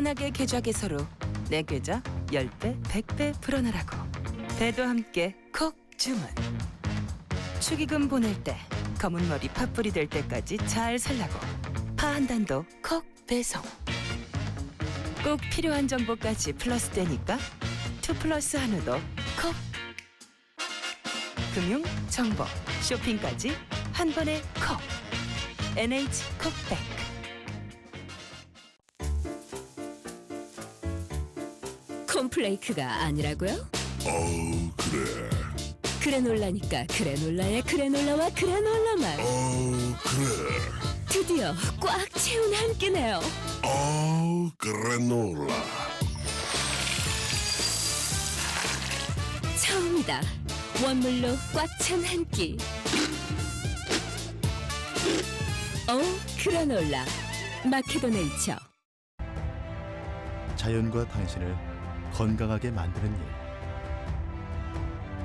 편하게 계좌 개설로 내 계좌 10배, 100배 불어나라고. 배도 함께 콕 주문. 축의금 보낼 때 검은 머리 팥불이 될 때까지 잘 살라고. 파 한 단도 콕 배송. 꼭 필요한 정보까지 플러스 되니까 2플러스 한우도 콕. 금융, 정보, 쇼핑까지 한 번에 콕. NH 콕백. 콤플레이크가 아니라고요? 그래. 그래놀라니까 그래놀라의 그래놀라와 그래놀라만 그래. 드디어 꽉 채운 한 끼네요. 그래놀라. 처음이다. 원물로 꽉 찬 한 끼. 그래놀라 마케도네이처. 자연과 당신을 건강하게 만드는 일.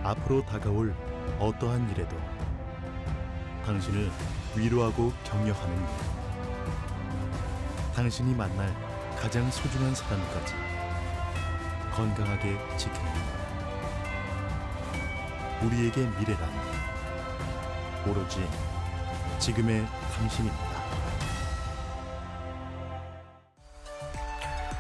앞으로 다가올 어떠한 일에도 당신을 위로하고 격려하는 일. 당신이 만날 가장 소중한 사람까지 건강하게 지키는 일. 우리에게 미래란 오로지 지금의 당신입니다.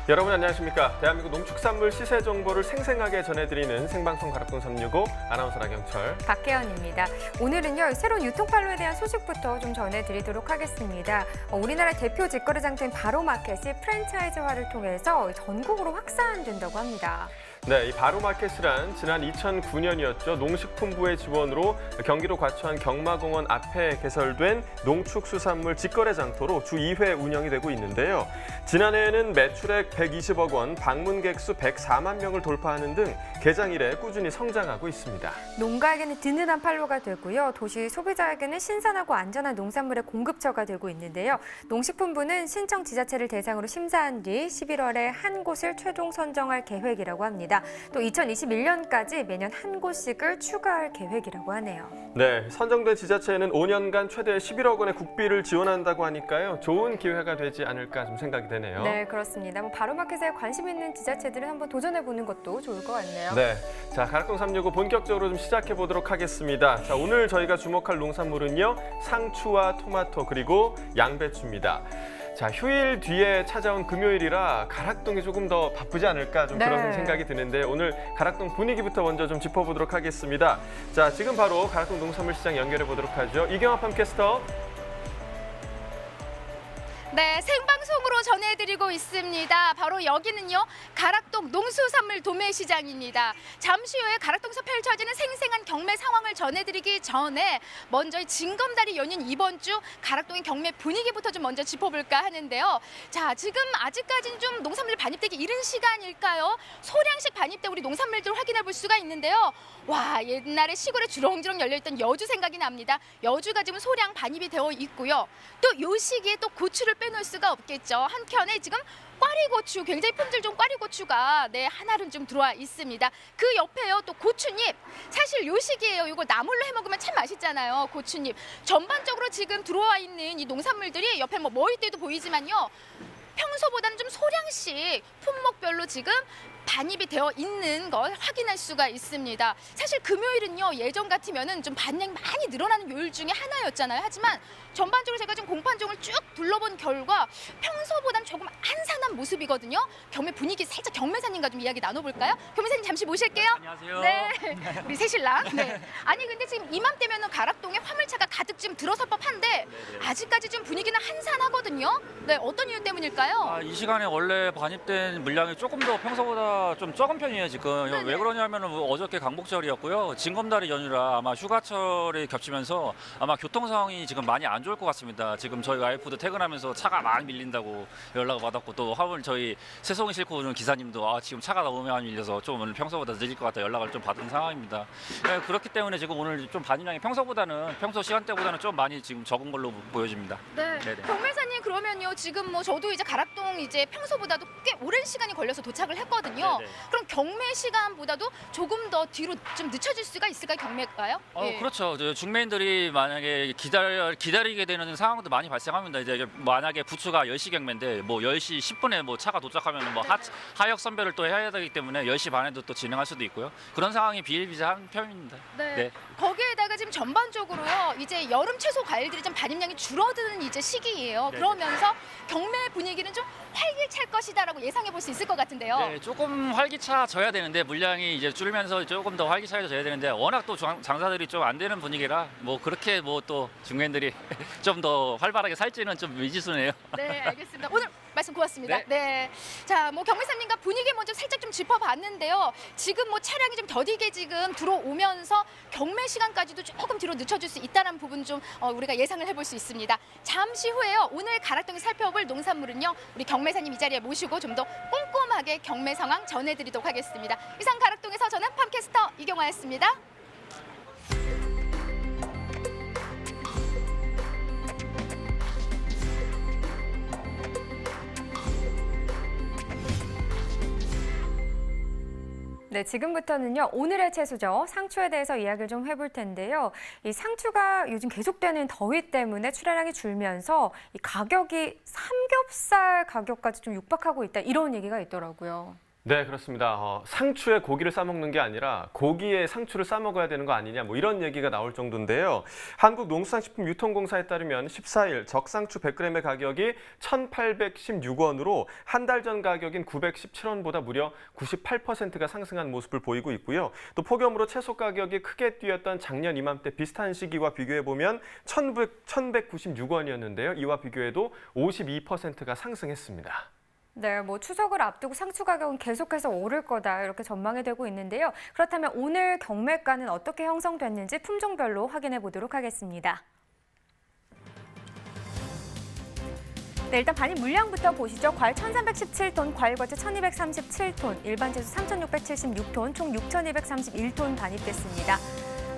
여러분 안녕하십니까? 대한민국 농축산물 시세 정보를 생생하게 전해드리는 생방송 가락동 365 아나운서 나경철, 박혜연입니다. 오늘은요, 새로운 유통판로에 대한 소식부터 좀 전해드리도록 하겠습니다. 우리나라 대표 직거래 장터인 바로마켓이 프랜차이즈화를 통해서 전국으로 확산된다고 합니다. 네, 이 바로마켓이란 지난 2009년이었죠. 농식품부의 지원으로 경기도 과천 경마공원 앞에 개설된 농축수산물 직거래 장터로 주 2회 운영이 되고 있는데요. 지난해에는 매출액 120억 원, 방문객 수 104만 명을 돌파하는 등 개장 이래 꾸준히 성장하고 있습니다. 농가에게는 든든한 판로가 되고요. 도시 소비자에게는 신선하고 안전한 농산물의 공급처가 되고 있는데요. 농식품부는 신청 지자체를 대상으로 심사한 뒤 11월에 한 곳을 최종 선정할 계획이라고 합니다. 또 2021년까지 매년 한 곳씩을 추가할 계획이라고 하네요. 네, 선정된 지자체에는 5년간 최대 11억 원의 국비를 지원한다고 하니까요. 좋은 기회가 되지 않을까 좀 생각이 되네요. 네, 그렇습니다. 바로마켓에 관심 있는 지자체들은 한번 도전해보는 것도 좋을 것 같네요. 네, 자 가락동 365 본격적으로 좀 시작해 보도록 하겠습니다. 자, 오늘 저희가 주목할 농산물은요, 상추와 토마토 그리고 양배추입니다. 자, 휴일 뒤에 찾아온 금요일이라 가락동이 조금 더 바쁘지 않을까 좀 그런 생각이 드는데 오늘 가락동 분위기부터 먼저 좀 짚어보도록 하겠습니다. 자, 지금 바로 가락동 농산물 시장 연결해 보도록 하죠. 이경화 팜캐스터. 네, 생방송으로 전해드리고 있습니다. 바로 여기는요, 가락동 농수산물 도매시장입니다. 잠시 후에 가락동에서 펼쳐지는 생생한 경매 상황을 전해드리기 전에 먼저 징검다리 연휴 이번 주 가락동의 경매 분위기부터 좀 먼저 짚어볼까 하는데요. 자, 지금 아직까지는 좀 농산물 반입되기 이른 시간일까요? 소량씩 반입된 우리 농산물들 확인해 볼 수가 있는데요. 와, 옛날에 시골에 주렁주렁 열려있던 여주 생각이 납니다. 여주가 지금 소량 반입이 되어 있고요. 또 요 시기에 또 고추를 빼놓을 수가 없겠죠. 한켠에 지금 꽈리고추, 굉장히 품질 좋은 꽈리고추가 하나는 좀 들어와 있습니다. 그 옆에요, 또 고추잎. 사실 요 시기에요. 이거 나물로 해 먹으면 참 맛있잖아요. 고추잎. 전반적으로 지금 들어와 있는 이 농산물들이 옆에 뭐 머리띠도 보이지만요. 평소보다는 좀 소량씩 품목별로 지금 반입이 되어 있는 걸 확인할 수가 있습니다. 사실 금요일은요, 예전 같으면은 좀 반량이 많이 늘어나는 요일 중에 하나였잖아요. 하지만 전반적으로 제가 지금 공판종을 쭉 둘러본 결과 평소보다는 조금 한산한 모습이거든요. 경매 분위기 살짝 경매사님과 좀 이야기 나눠볼까요? 경매사님 잠시 모실게요. 안녕하세요. 네, 우리 새신랑. 네. 아니 근데 지금 이맘때면은 가락동에 화물차가 가득 지금 들어설 법한데 아직까지 좀 분위기는 한산하거든요. 네, 어떤 이유 때문일까요? 이 시간에 원래 반입된 물량이 조금 더 평소보다 좀 적은 편이에요 지금. 네네. 왜 그러냐면은 어저께 강복절이었고요. 징검다리 연휴라 아마 휴가철이 겹치면서 아마 교통 상황이 지금 많이 안 좋을 것 같습니다. 지금 저희 와이프도 퇴근하면서 차가 많이 밀린다고 연락을 받았고 또 화물 저희 새송이 싣고 오는 기사님도 지금 차가 너무 많이 밀려서 좀 오늘 평소보다 늦을 것 같다 연락을 좀 받은 상황입니다. 네, 그렇기 때문에 지금 오늘 좀 반입량이 평소 시간대보다는 좀 많이 지금 적은 걸로 보여집니다. 네. 네네. 경매사님 그러면요, 지금 뭐 저도 이제 가락동 이제 평소보다도 꽤 오랜 시간이 걸려서 도착을 했거든요. 네. 그럼 경매 시간보다도 조금 더 뒤로 좀 늦춰질 수가 있을까요? 경매가요? 예. 그렇죠. 중매인들이 만약에 기다리게 되는 상황도 많이 발생합니다. 이제 만약에 부추가 10시 경매인데 뭐 10시 10분에 뭐 차가 도착하면 뭐 하역 선별을 또 해야 되기 때문에 10시 반에도 또 진행할 수도 있고요. 그런 상황이 비일비재한 편입니다. 네. 네. 거기에다가 지금 전반적으로요. 이제 여름 채소 과일들이 좀 반입량이 줄어드는 이제 시기예요. 네. 그러면서 경매 분위기는 좀 활기찰 것이다라고 예상해 볼 수 있을 것 같은데요. 네, 조금 활기차져야 되는데 물량이 이제 줄면서 조금 더 활기차져야 되는데 워낙 또 장사들이 좀 안 되는 분위기라 뭐 그렇게 뭐 또 중매인들이 좀 더 활발하게 살지는 좀 미지수네요. 네, 알겠습니다. 오늘 말씀 고맙습니다. 네. 네. 자, 뭐 경매사님과 분위기 먼저 살짝 좀 짚어봤는데요. 지금 뭐 차량이 좀 더디게 지금 들어오면서 경매 시간까지도 조금 뒤로 늦춰질 수 있다는 부분 좀 우리가 예상을 해볼 수 있습니다. 잠시 후에요. 오늘 가락동에 살펴볼 농산물은요. 우리 경매사님 이 자리에 모시고 좀 더 꼼꼼하게 경매 상황 전해드리도록 하겠습니다. 이상 가락동에서 저는 팜캐스터 이경화였습니다. 네, 지금부터는요, 오늘의 채소죠. 상추에 대해서 이야기를 좀 해볼 텐데요. 이 상추가 요즘 계속되는 더위 때문에 출하량이 줄면서 이 가격이 삼겹살 가격까지 좀 육박하고 있다, 이런 얘기가 있더라고요. 네, 그렇습니다. 상추에 고기를 싸먹는 게 아니라 고기에 상추를 싸먹어야 되는 거 아니냐, 뭐 이런 얘기가 나올 정도인데요. 한국농수산식품유통공사에 따르면 14일 적상추 100g의 가격이 1,816원으로 한 달 전 가격인 917원보다 무려 98%가 상승한 모습을 보이고 있고요. 또 폭염으로 채소 가격이 크게 뛰었던 작년 이맘때 비슷한 시기와 비교해보면 1,196원이었는데요. 이와 비교해도 52%가 상승했습니다. 네, 뭐 추석을 앞두고 상추 가격은 계속해서 오를 거다, 이렇게 전망이 되고 있는데요. 그렇다면 오늘 경매가는 어떻게 형성됐는지 품종별로 확인해 보도록 하겠습니다. 네, 일단 반입 물량부터 보시죠. 과일 1,317톤, 과일과채 1,237톤, 일반 채소 3,676톤, 총 6,231톤 반입됐습니다.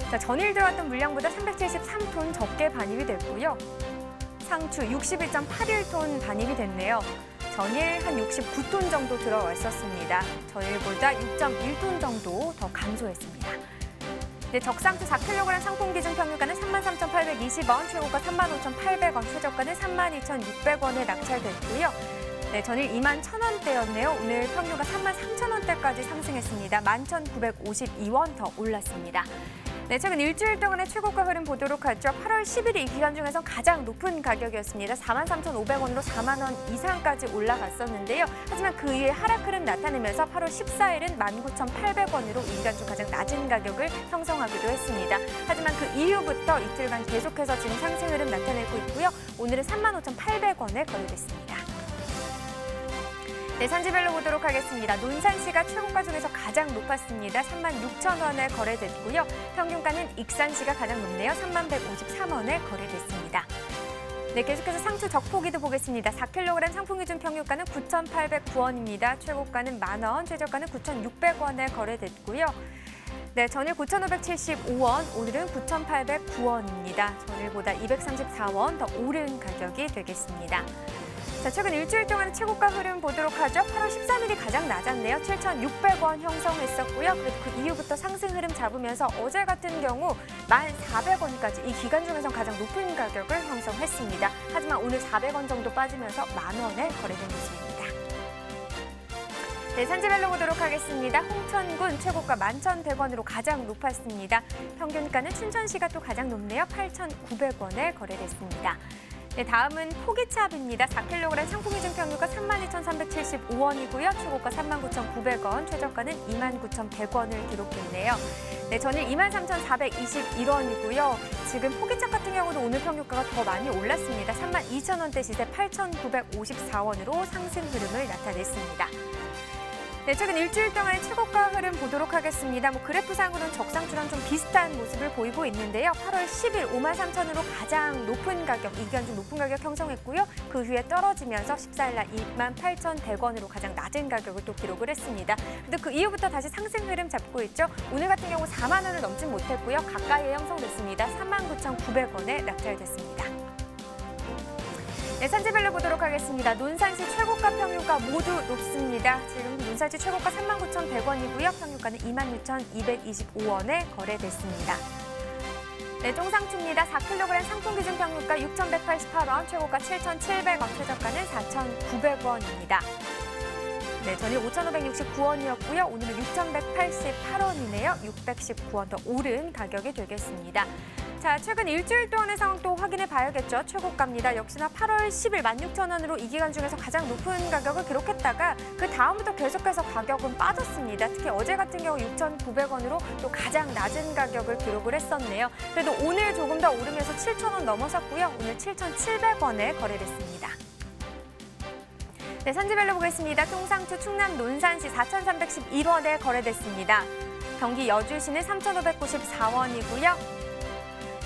자, 전일 들어왔던 물량보다 373톤 적게 반입이 됐고요. 상추 61.81톤 반입이 됐네요. 전일 한 69톤 정도 들어왔었습니다. 전일보다 6.1톤 정도 더 감소했습니다. 네, 적상추 4kg 상품 기준 평균가는 33,820원, 최고가 35,800원, 최저가는 32,600원에 낙찰됐고요. 네, 전일 21,000원대였네요. 오늘 평균가 33,000원대까지 상승했습니다. 11,952원 더 올랐습니다. 네, 최근 일주일 동안의 최고가 흐름 보도록 하죠. 8월 10일이 이 기간 중에서 가장 높은 가격이었습니다. 43,500원으로 4만 원 이상까지 올라갔었는데요. 하지만 그 이후에 하락 흐름 나타내면서 8월 14일은 19,800원으로 이 기간 중 가장 낮은 가격을 형성하기도 했습니다. 하지만 그 이후부터 이틀간 계속해서 지금 상승 흐름 나타내고 있고요. 오늘은 35,800원에 거래됐습니다. 네, 산지별로 보도록 하겠습니다. 논산시가 최고가 중에서 가장 높았습니다. 36,000원에 거래됐고요. 평균가는 익산시가 가장 높네요. 3153원에 거래됐습니다. 네, 계속해서 상추 적포기도 보겠습니다. 4kg 상품 기준 평균가는 9,809원입니다. 최고가는 만원, 최저가는 9,600원에 거래됐고요. 네, 전일 9,575원, 오늘은 9,809원입니다. 전일보다 234원 더 오른 가격이 되겠습니다. 자, 최근 일주일 동안의 최고가 흐름 보도록 하죠. 8월 13일이 가장 낮았네요. 7,600원 형성했었고요. 그래도 그 이후부터 상승 흐름 잡으면서 어제 같은 경우 1,400원까지 이 기간 중에서 가장 높은 가격을 형성했습니다. 하지만 오늘 400원 정도 빠지면서 만원에 거래된 모습입니다. 네, 산지별로 보도록 하겠습니다. 홍천군 최고가 11,100원으로 가장 높았습니다. 평균가는 춘천시가 또 가장 높네요. 8,900원에 거래됐습니다. 네, 다음은 포기찹입니다. 4kg 상품 기준 평균가 32,375원이고요. 최고가 39,900원, 최저가는 29,100원을 기록했네요. 네, 전일 23,421원이고요. 지금 포기찹 같은 경우도 오늘 평균가가 더 많이 올랐습니다. 32,000원대 시세 8,954원으로 상승 흐름을 나타냈습니다. 네, 최근 일주일 동안의 최고가 흐름 보도록 하겠습니다. 그래프상으로는 적상추랑 좀 비슷한 모습을 보이고 있는데요. 8월 10일 53,000원으로 가장 높은 가격, 이 기간 중 높은 가격 형성했고요. 그 후에 떨어지면서 14일 날 28,100원으로 가장 낮은 가격을 또 기록을 했습니다. 근데 그 이후부터 다시 상승 흐름 잡고 있죠. 오늘 같은 경우 4만 원을 넘진 못했고요. 가까이에 형성됐습니다. 39,900원에 낙찰됐습니다. 네, 산지별로 보도록 하겠습니다. 논산시 최고가 평균가 모두 높습니다. 지금 논산시 최고가 39,100원이고요. 평균가는 26,225원에 거래됐습니다. 네, 쫑상추입니다. 4kg 상품 기준 평균가 6,188원, 최고가 7,700원, 최저가는 4,900원입니다. 네, 전일 5,569원이었고요. 오늘은 6,188원이네요. 619원 더 오른 가격이 되겠습니다. 자, 최근 일주일 동안의 상황 또 확인해 봐야겠죠. 최고가입니다. 역시나 8월 10일 16,000원으로 이 기간 중에서 가장 높은 가격을 기록했다가 그 다음부터 계속해서 가격은 빠졌습니다. 특히 어제 같은 경우 6,900원으로 또 가장 낮은 가격을 기록을 했었네요. 그래도 오늘 조금 더 오르면서 7,000원 넘어섰고요. 오늘 7,700원에 거래됐습니다. 네, 산지별로 보겠습니다. 통상추 충남 논산시 4,311원에 거래됐습니다. 경기 여주시는 3,594원이고요.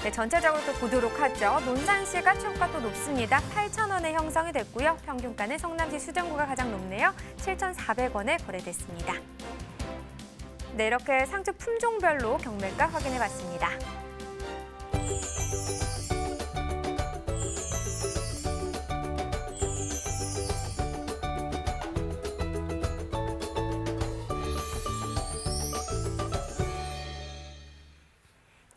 네, 전체적으로 또 보도록 하죠. 논산시가 최고가 또 높습니다. 8,000원에 형성이 됐고요. 평균가는 성남시 수정구가 가장 높네요. 7,400원에 거래됐습니다. 네, 이렇게 상추 품종별로 경매가 확인해봤습니다.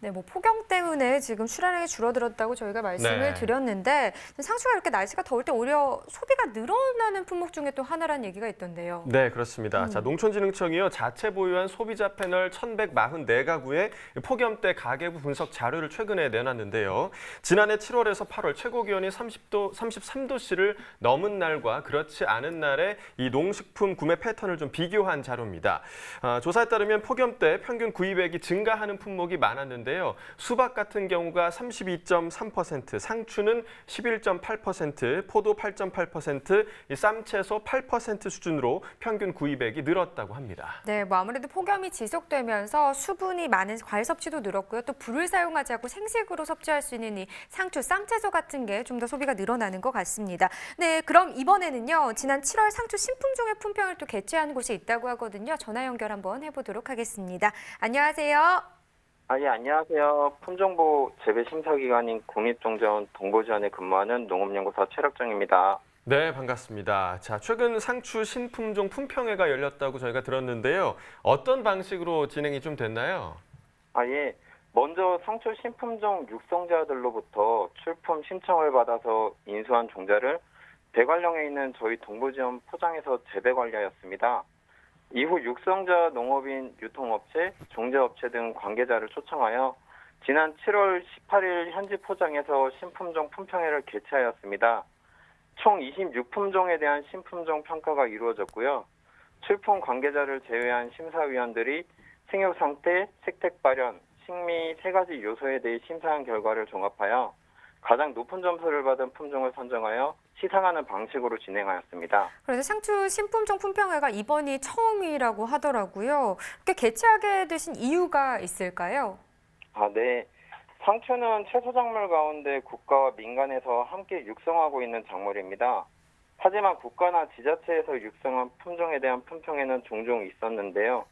네, 뭐 폭염 때문에 지금 출하량이 줄어들었다고 저희가 말씀을 드렸는데 상추가 이렇게 날씨가 더울 때 오히려 소비가 늘어나는 품목 중에 또 하나라는 얘기가 있던데요. 네, 그렇습니다. 자, 농촌진흥청이요. 자체 보유한 소비자 패널 1,144가구의 폭염 때 가계부 분석 자료를 최근에 내놨는데요. 지난해 7월에서 8월 최고 기온이 33도씨를 넘은 날과 그렇지 않은 날의 이 농식품 구매 패턴을 좀 비교한 자료입니다. 조사에 따르면 폭염 때 평균 구입액이 증가하는 품목이 많았는데 수박 같은 경우가 32.3%, 상추는 11.8%, 포도 8.8%, 쌈채소 8% 수준으로 평균 구입액이 늘었다고 합니다. 네, 뭐 아무래도 폭염이 지속되면서 수분이 많은 과일 섭취도 늘었고요. 또 불을 사용하지 않고 생식으로 섭취할 수 있는 이 상추, 쌈채소 같은 게 좀 더 소비가 늘어나는 것 같습니다. 네, 그럼 이번에는요. 지난 7월 상추 신품종의 품평을 또 개최한 곳이 있다고 하거든요. 전화 연결 한번 해보도록 하겠습니다. 안녕하세요. 예, 안녕하세요. 품종보 재배심사기관인 국립종자원 동부지원에 근무하는 농업연구사 최락정입니다. 네, 반갑습니다. 자, 최근 상추 신품종 품평회가 열렸다고 저희가 들었는데요. 어떤 방식으로 진행이 좀 됐나요? 예. 먼저 상추 신품종 육성자들로부터 출품 신청을 받아서 인수한 종자를 대관령에 있는 저희 동부지원 포장해서 재배 관리하였습니다. 이후 육성자 농업인, 유통업체, 종자업체 등 관계자를 초청하여 지난 7월 18일 현지 포장에서 신품종 품평회를 개최하였습니다. 총 26품종에 대한 신품종 평가가 이루어졌고요. 출품 관계자를 제외한 심사위원들이 생육 상태, 색택 발현, 식미 3가지 요소에 대해 심사한 결과를 종합하여 가장 높은 점수를 받은 품종을 선정하여 시상하는 방식으로 진행하였습니다. 그래서 상추 신품종 품평회가 이번이 처음이라고 하더라고요. 이렇게 개최하게 되신 이유가 있을까요? 네. 상추는 채소작물 가운데 국가와 민간에서 함께 육성하고 있는 작물입니다. 하지만 국가나 지자체에서 육성한 품종에 대한 품평회는 종종 있었는데요.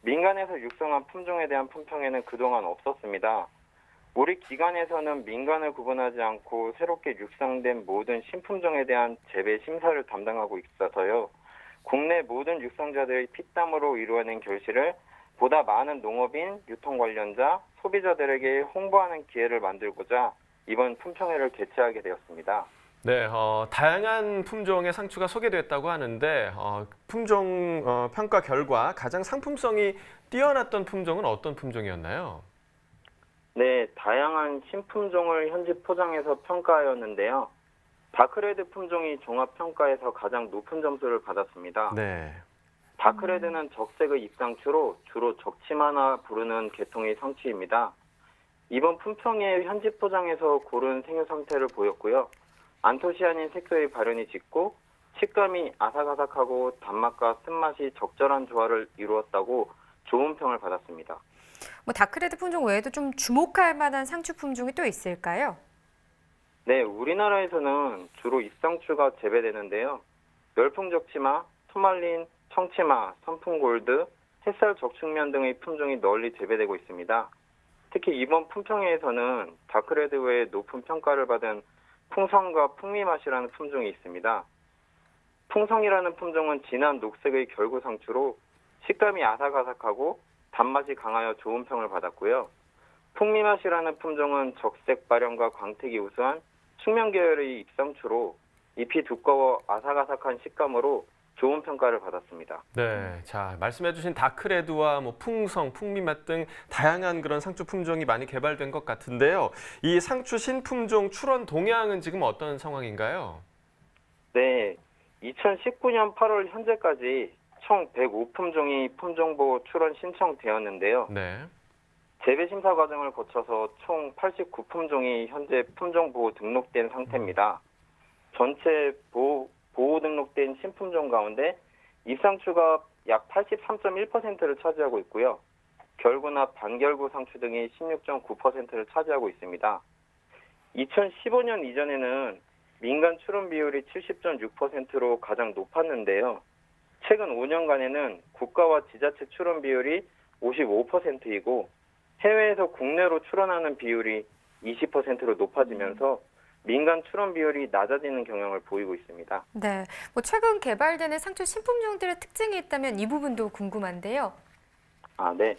민간에서 육성한 품종에 대한 품평회는 그동안 없었습니다. 우리 기관에서는 민간을 구분하지 않고 새롭게 육성된 모든 신품종에 대한 재배 심사를 담당하고 있어서요. 국내 모든 육성자들의 피땀으로 이루어낸 결실을 보다 많은 농업인, 유통 관련자, 소비자들에게 홍보하는 기회를 만들고자 이번 품평회를 개최하게 되었습니다. 네, 다양한 품종의 상추가 소개됐다고 하는데 품종 평가 결과 가장 상품성이 뛰어났던 품종은 어떤 품종이었나요? 네, 다양한 신품종을 현지 포장해서 평가하였는데요. 다크레드 품종이 종합평가에서 가장 높은 점수를 받았습니다. 네. 다크레드는 적색의 잎상추로 주로 적치마나 부르는 계통의 상추입니다. 이번 품평회 현지 포장에서 고른 생육 상태를 보였고요. 안토시아닌 색소의 발현이 짙고 식감이 아삭아삭하고 단맛과 쓴맛이 적절한 조화를 이루었다고 좋은 평을 받았습니다. 뭐 다크레드 품종 외에도 좀 주목할 만한 상추 품종이 또 있을까요? 네, 우리나라에서는 주로 잎상추가 재배되는데요. 열풍적치마, 토말린, 청치마, 선풍골드, 햇살 적축면 등의 품종이 널리 재배되고 있습니다. 특히 이번 품평회에서는 다크레드 외에 높은 평가를 받은 풍성과 풍미맛이라는 품종이 있습니다. 풍성이라는 품종은 진한 녹색의 결구 상추로 식감이 아삭아삭하고 단맛이 강하여 좋은 평을 받았고요. 풍미맛이라는 품종은 적색 발현과 광택이 우수한 숙면 계열의 잎상추로 잎이 두꺼워 아삭아삭한 식감으로 좋은 평가를 받았습니다. 네, 자 말씀해주신 다크레드와 뭐 풍성, 풍미맛 등 다양한 그런 상추 품종이 많이 개발된 것 같은데요. 이 상추 신품종 출원 동향은 지금 어떤 상황인가요? 네, 2019년 8월 현재까지 총 105품종이 품종보호 출원 신청되었는데요. 네. 재배 심사 과정을 거쳐서 총 89품종이 현재 품종보호 등록된 상태입니다. 전체 보호 등록된 신품종 가운데 잎상추가 약 83.1%를 차지하고 있고요. 결구나 반결구 상추 등이 16.9%를 차지하고 있습니다. 2015년 이전에는 민간 출원 비율이 70.6%로 가장 높았는데요. 최근 5년간에는 국가와 지자체 출원 비율이 55%이고 해외에서 국내로 출원하는 비율이 20%로 높아지면서 민간 출원 비율이 낮아지는 경향을 보이고 있습니다. 네, 뭐 최근 개발되는 상추 신품종들의 특징이 있다면 이 부분도 궁금한데요. 네.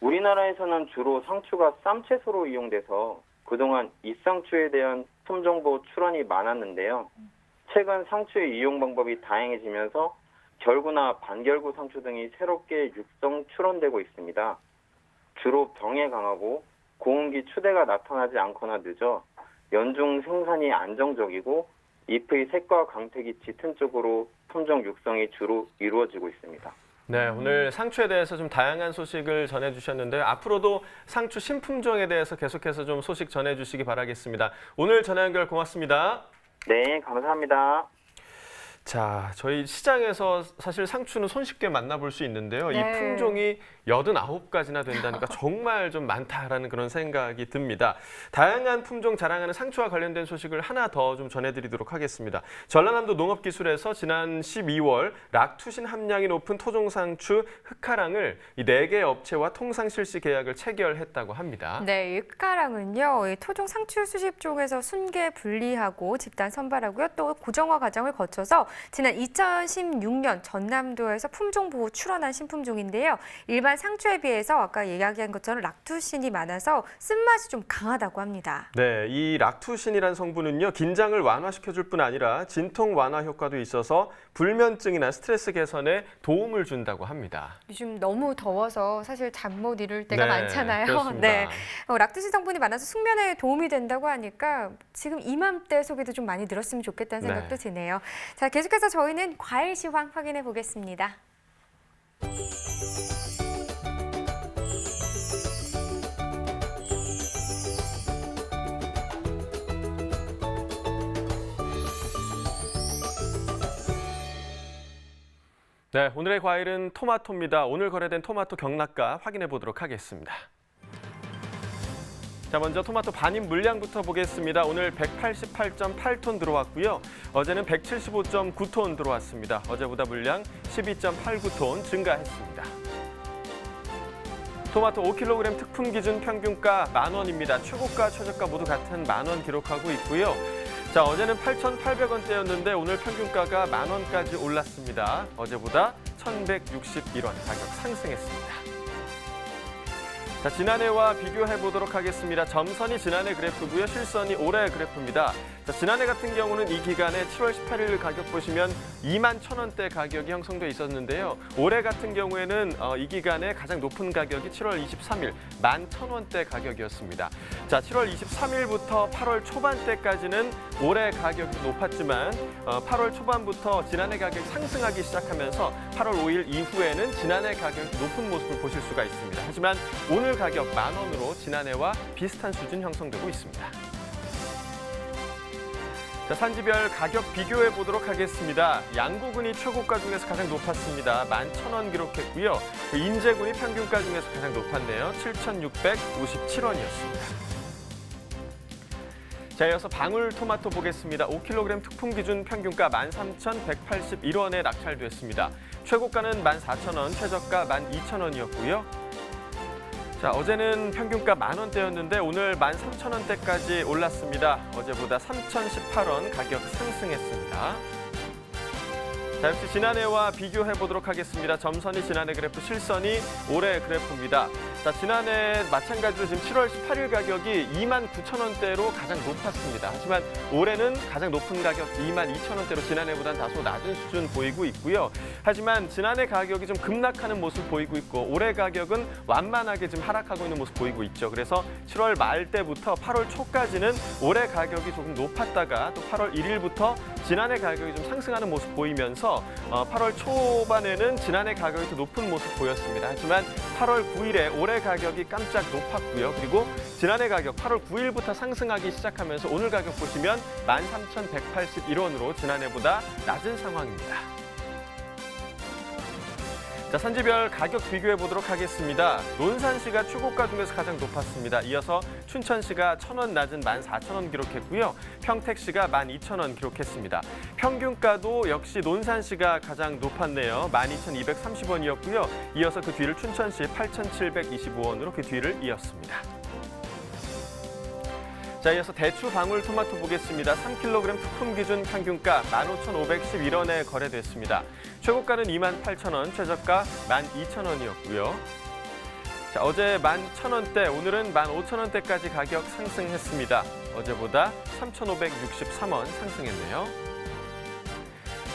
우리나라에서는 주로 상추가 쌈채소로 이용돼서 그동안 잎상추에 대한 품종보호 출원이 많았는데요. 최근 상추의 이용 방법이 다양해지면서 결구나 반결구 상추 등이 새롭게 육성 출원되고 있습니다. 주로 병에 강하고 고온기 추대가 나타나지 않거나 늦어 연중 생산이 안정적이고 잎의 색과 광택이 짙은 쪽으로 품종 육성이 주로 이루어지고 있습니다. 네, 오늘 상추에 대해서 좀 다양한 소식을 전해주셨는데요. 앞으로도 상추 신품종에 대해서 계속해서 좀 소식 전해주시기 바라겠습니다. 오늘 전화 연결 고맙습니다. 네, 감사합니다. 자, 저희 시장에서 사실 상추는 손쉽게 만나볼 수 있는데요. 네. 이 품종이 89가지나 된다니까 정말 좀 많다라는 그런 생각이 듭니다. 다양한 품종 자랑하는 상추와 관련된 소식을 하나 더 좀 전해드리도록 하겠습니다. 전라남도 농업기술에서 지난 12월 락투신 함량이 높은 토종상추 흑하랑을 이 4개 업체와 통상 실시 계약을 체결했다고 합니다. 네, 이 흑하랑은요, 이 토종 상추 수십종에서 순계 분리하고 집단 선발하고요, 또 고정화 과정을 거쳐서 지난 2016년 전남도에서 품종 보호 출원한 신품종인데요. 일반 상추에 비해서 아까 이야기한 것처럼 락투신이 많아서 쓴맛이 좀 강하다고 합니다. 네, 이 락투신이라는 성분은요, 긴장을 완화시켜줄 뿐 아니라 진통 완화 효과도 있어서 불면증이나 스트레스 개선에 도움을 준다고 합니다. 요즘 너무 더워서 사실 잠 못 이룰 때가 네, 많잖아요. 그렇습니다. 네, 락투신 성분이 많아서 숙면에 도움이 된다고 하니까 지금 이맘때 소비도 좀 많이 늘었으면 좋겠다는 생각도 드네요. 자, 계속해서 저희는 과일 시황 확인해 보겠습니다. 네, 오늘의 과일은 토마토입니다. 오늘 거래된 토마토 경락가 확인해 보도록 하겠습니다. 자, 먼저 토마토 반입 물량부터 보겠습니다. 오늘 188.8톤 들어왔고요. 어제는 175.9톤 들어왔습니다. 어제보다 물량 12.89톤 증가했습니다. 토마토 5kg 특품 기준 평균가 10,000원입니다. 최고가, 최저가 모두 같은 10,000원 기록하고 있고요. 자, 어제는 8,800원대였는데 오늘 평균가가 10,000원까지 올랐습니다. 어제보다 1,161원 가격 상승했습니다. 자, 지난해와 비교해 보도록 하겠습니다. 점선이 지난해 그래프고요. 실선이 올해 그래프입니다. 자, 지난해 같은 경우는 이 기간에 7월 18일 가격 보시면 21,000원대 가격이 형성돼 있었는데요. 올해 같은 경우에는 이 기간에 가장 높은 가격이 7월 23일 11,000원대 가격이었습니다. 자, 7월 23일부터 8월 초반대까지는 올해 가격이 높았지만 8월 초반부터 지난해 가격이 상승하기 시작하면서 8월 5일 이후에는 지난해 가격이 높은 모습을 보실 수가 있습니다. 하지만 오늘 가격 10,000원으로 지난해와 비슷한 수준 형성되고 있습니다. 자, 산지별 가격 비교해 보도록 하겠습니다. 양구군이 최고가 중에서 가장 높았습니다. 11,000원 기록했고요. 인제군이 평균가 중에서 가장 높았네요. 7,657원이었습니다. 자, 이어서 방울토마토 보겠습니다. 5kg 특품 기준 평균가 13,181원에 낙찰됐습니다. 최고가는 14,000원, 최저가 12,000원이었고요. 자, 어제는 평균가 10,000원대였는데 오늘 13,000원대까지 올랐습니다. 어제보다 3,018원 가격 상승했습니다. 자, 역시 지난해와 비교해 보도록 하겠습니다. 점선이 지난해 그래프, 실선이 올해 그래프입니다. 자, 지난해 마찬가지로 지금 7월 18일 가격이 29,000원대로 가장 높았습니다. 하지만 올해는 가장 높은 가격 22,000원대로 지난해보다는 다소 낮은 수준 보이고 있고요. 하지만 지난해 가격이 좀 급락하는 모습 보이고 있고 올해 가격은 완만하게 좀 하락하고 있는 모습 보이고 있죠. 그래서 7월 말 때부터 8월 초까지는 올해 가격이 조금 높았다가 또 8월 1일부터 지난해 가격이 좀 상승하는 모습 보이면서 8월 초반에는 지난해 가격이 더 높은 모습 보였습니다. 하지만 8월 9일에 올해 가격이 깜짝 높았고요. 그리고 지난해 가격 8월 9일부터 상승하기 시작하면서 오늘 가격 보시면 13,181원으로 지난해보다 낮은 상황입니다. 자, 산지별 가격 비교해 보도록 하겠습니다. 논산시가 최고가 중에서 가장 높았습니다. 이어서 춘천시가 1,000원 낮은 14,000원 기록했고요. 평택시가 12,000원 기록했습니다. 평균가도 역시 논산시가 가장 높았네요. 12,230원이었고요. 이어서 그 뒤를 춘천시 8,725원으로 그 뒤를 이었습니다. 자, 이어서 대추 방울토마토 보겠습니다. 3kg 투품 기준 평균가 15,511원에 거래됐습니다. 최고가는 28,000원, 최저가 12,000원이었고요. 자, 어제 11,000원대, 오늘은 15,000원대까지 가격 상승했습니다. 어제보다 3,563원 상승했네요.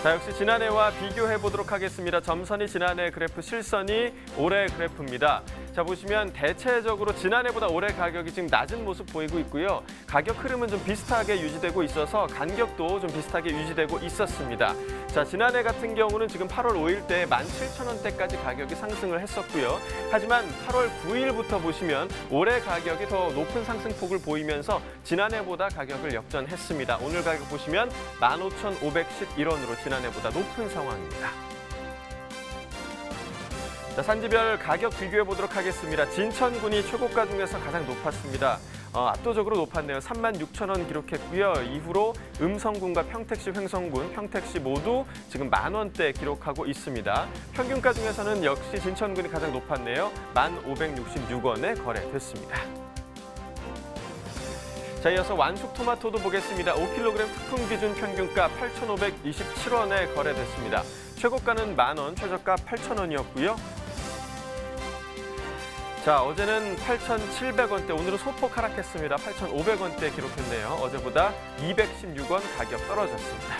자, 역시 지난해와 비교해 보도록 하겠습니다. 점선이 지난해 그래프, 실선이 올해 그래프입니다. 자, 보시면 대체적으로 지난해보다 올해 가격이 지금 낮은 모습 보이고 있고요. 가격 흐름은 좀 비슷하게 유지되고 있어서 간격도 좀 비슷하게 유지되고 있었습니다. 자, 지난해 같은 경우는 지금 8월 5일 때 17,000원대까지 가격이 상승을 했었고요. 하지만 8월 9일부터 보시면 올해 가격이 더 높은 상승폭을 보이면서 지난해보다 가격을 역전했습니다. 오늘 가격 보시면 15,511원으로 지난해보다 높은 상황입니다. 자, 산지별 가격 비교해 보도록 하겠습니다. 진천군이 최고가 중에서 가장 높았습니다. 압도적으로 높았네요. 36,000원 기록했고요. 이후로 음성군과 평택시, 횡성군, 평택시 모두 지금 10,000원대 기록하고 있습니다. 평균가 중에서는 역시 진천군이 가장 높았네요. 1,566원에 거래됐습니다. 자, 이어서 완숙 토마토도 보겠습니다. 5kg 특품 기준 평균가 8,527원에 거래됐습니다. 최고가는 10,000원, 최저가 8,000원이었고요. 자, 어제는 8,700원대, 오늘은 소폭 하락했습니다. 8,500원대 기록했네요. 어제보다 216원 가격 떨어졌습니다.